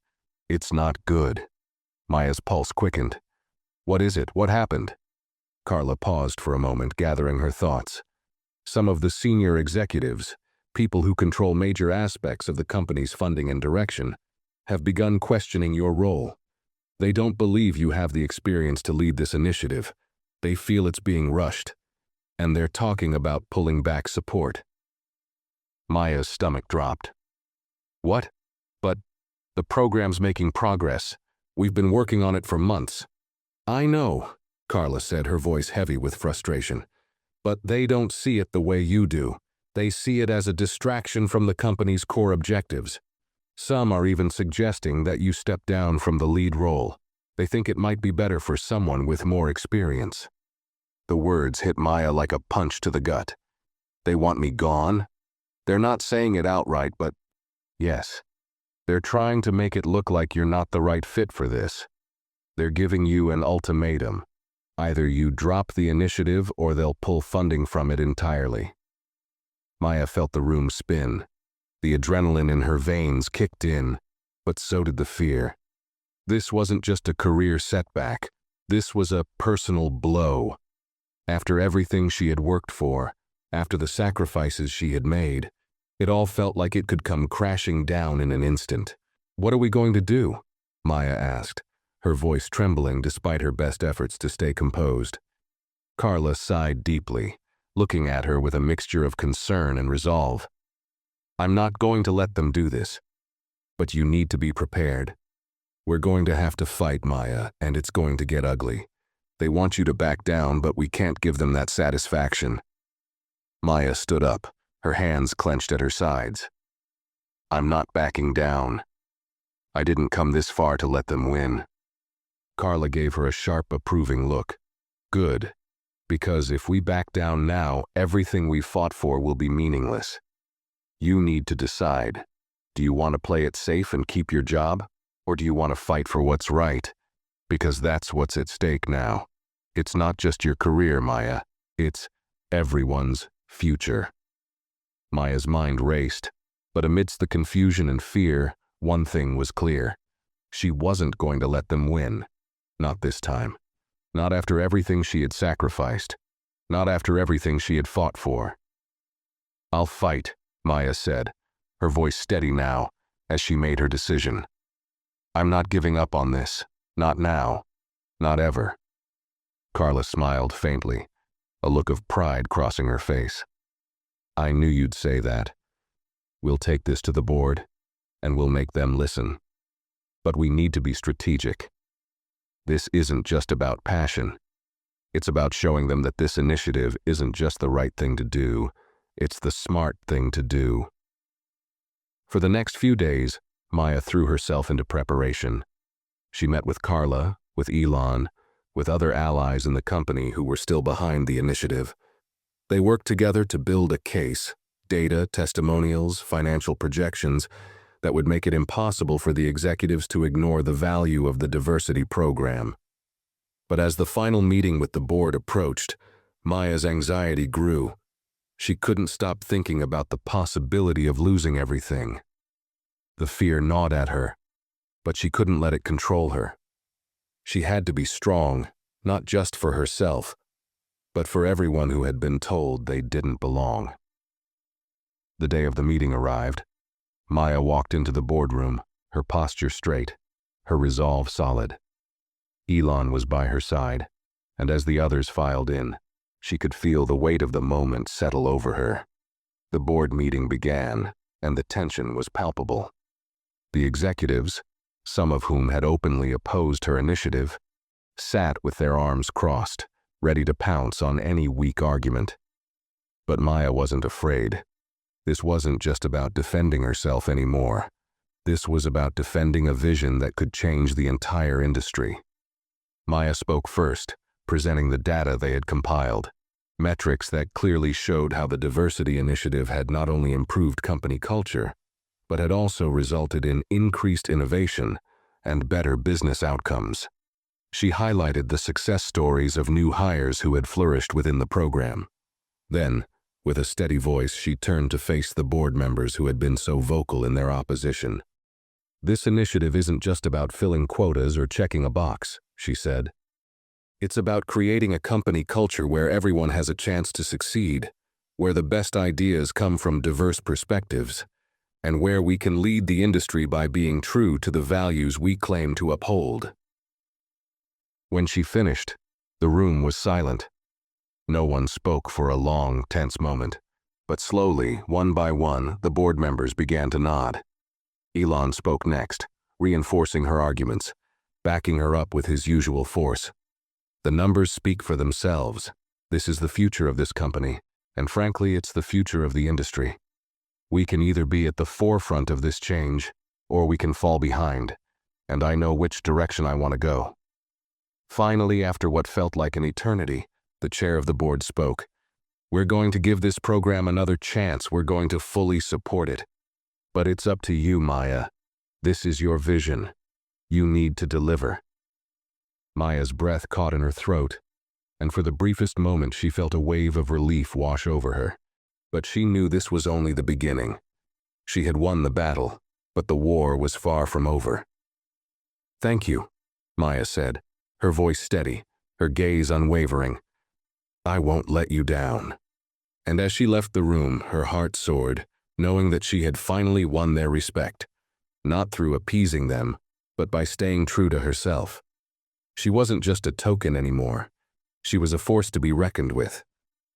It's not good." Maya's pulse quickened. "What is it? What happened?" Carla paused for a moment, gathering her thoughts. "Some of the senior executives, people who control major aspects of the company's funding and direction, have begun questioning your role. They don't believe you have the experience to lead this initiative. They feel it's being rushed, and they're talking about pulling back support." Maya's stomach dropped. "What? But the program's making progress. We've been working on it for months." "I know," Carla said, her voice heavy with frustration. "But they don't see it the way you do. They see it as a distraction from the company's core objectives. Some are even suggesting that you step down from the lead role. They think it might be better for someone with more experience." The words hit Maya like a punch to the gut. "They want me gone?" They're not saying it outright, but yes. They're trying to make it look like you're not the right fit for this. They're giving you an ultimatum. Either you drop the initiative or they'll pull funding from it entirely. Maya felt the room spin. The adrenaline in her veins kicked in, but so did the fear. This wasn't just a career setback. This was a personal blow. After everything she had worked for, after the sacrifices she had made, it all felt like it could come crashing down in an instant. "What are we going to do?" Maya asked, her voice trembling despite her best efforts to stay composed. Carla sighed deeply, looking at her with a mixture of concern and resolve. "I'm not going to let them do this. But you need to be prepared. We're going to have to fight, Maya, and it's going to get ugly. They want you to back down, but we can't give them that satisfaction." Maya stood up, her hands clenched at her sides. "I'm not backing down. I didn't come this far to let them win." Carla gave her a sharp, approving look. "Good, because if we back down now, everything we fought for will be meaningless. You need to decide. Do you want to play it safe and keep your job, or do you want to fight for what's right? Because that's what's at stake now. It's not just your career, Maya. It's everyone's future." Maya's mind raced, but amidst the confusion and fear, one thing was clear. She wasn't going to let them win. Not this time. Not after everything she had sacrificed. Not after everything she had fought for. "I'll fight," Maya said, her voice steady now, as she made her decision. "I'm not giving up on this. Not now. Not ever." Carla smiled faintly, a look of pride crossing her face. "I knew you'd say that. We'll take this to the board, and we'll make them listen. But we need to be strategic. This isn't just about passion. It's about showing them that this initiative isn't just the right thing to do, it's the smart thing to do." For the next few days, Maya threw herself into preparation. She met with Carla, with Elon, with other allies in the company who were still behind the initiative. They worked together to build a case, data, testimonials, financial projections, that would make it impossible for the executives to ignore the value of the diversity program. But as the final meeting with the board approached, Maya's anxiety grew. She couldn't stop thinking about the possibility of losing everything. The fear gnawed at her, but she couldn't let it control her. She had to be strong, not just for herself, but for everyone who had been told they didn't belong. The day of the meeting arrived. Maya walked into the boardroom, her posture straight, her resolve solid. Elon was by her side, and as the others filed in, she could feel the weight of the moment settle over her. The board meeting began, and the tension was palpable. The executives, some of whom had openly opposed her initiative, sat with their arms crossed, ready to pounce on any weak argument. But Maya wasn't afraid. This wasn't just about defending herself anymore. This was about defending a vision that could change the entire industry. Maya spoke first, presenting the data they had compiled, metrics that clearly showed how the diversity initiative had not only improved company culture, but had also resulted in increased innovation and better business outcomes. She highlighted the success stories of new hires who had flourished within the program. Then, with a steady voice, she turned to face the board members who had been so vocal in their opposition. "This initiative isn't just about filling quotas or checking a box," she said. "It's about creating a company culture where everyone has a chance to succeed, where the best ideas come from diverse perspectives, and where we can lead the industry by being true to the values we claim to uphold." When she finished, the room was silent. No one spoke for a long, tense moment, but slowly, one by one, the board members began to nod. Elon spoke next, reinforcing her arguments, backing her up with his usual force. "The numbers speak for themselves. This is the future of this company, and frankly, it's the future of the industry. We can either be at the forefront of this change, or we can fall behind, and I know which direction I want to go." Finally, after what felt like an eternity, the chair of the board spoke. "We're going to give this program another chance. We're going to fully support it. But it's up to you, Maya. This is your vision. You need to deliver." Maya's breath caught in her throat, and for the briefest moment she felt a wave of relief wash over her. But she knew this was only the beginning. She had won the battle, but the war was far from over. "Thank you," Maya said, her voice steady, her gaze unwavering. "I won't let you down." And as she left the room, her heart soared, knowing that she had finally won their respect, not through appeasing them, but by staying true to herself. She wasn't just a token anymore. She was a force to be reckoned with.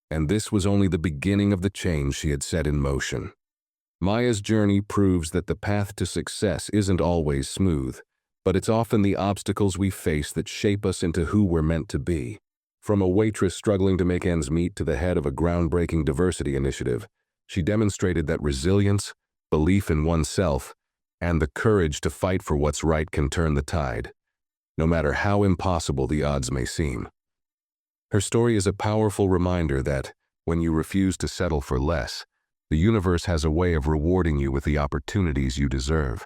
And this was only the beginning of the change she had set in motion. Maya's journey proves that the path to success isn't always smooth, but it's often the obstacles we face that shape us into who we're meant to be. From a waitress struggling to make ends meet to the head of a groundbreaking diversity initiative, she demonstrated that resilience, belief in oneself, and the courage to fight for what's right can turn the tide, no matter how impossible the odds may seem. Her story is a powerful reminder that, when you refuse to settle for less, the universe has a way of rewarding you with the opportunities you deserve.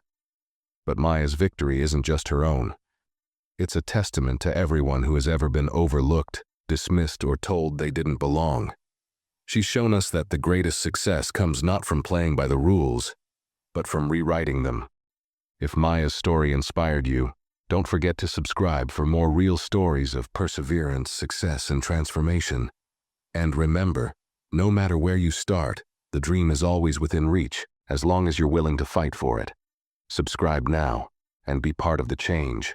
But Maya's victory isn't just her own. It's a testament to everyone who has ever been overlooked, dismissed, or told they didn't belong. She's shown us that the greatest success comes not from playing by the rules, but from rewriting them. If Maya's story inspired you, don't forget to subscribe for more real stories of perseverance, success, and transformation. And remember, no matter where you start, the dream is always within reach, as long as you're willing to fight for it. Subscribe now, and be part of the change.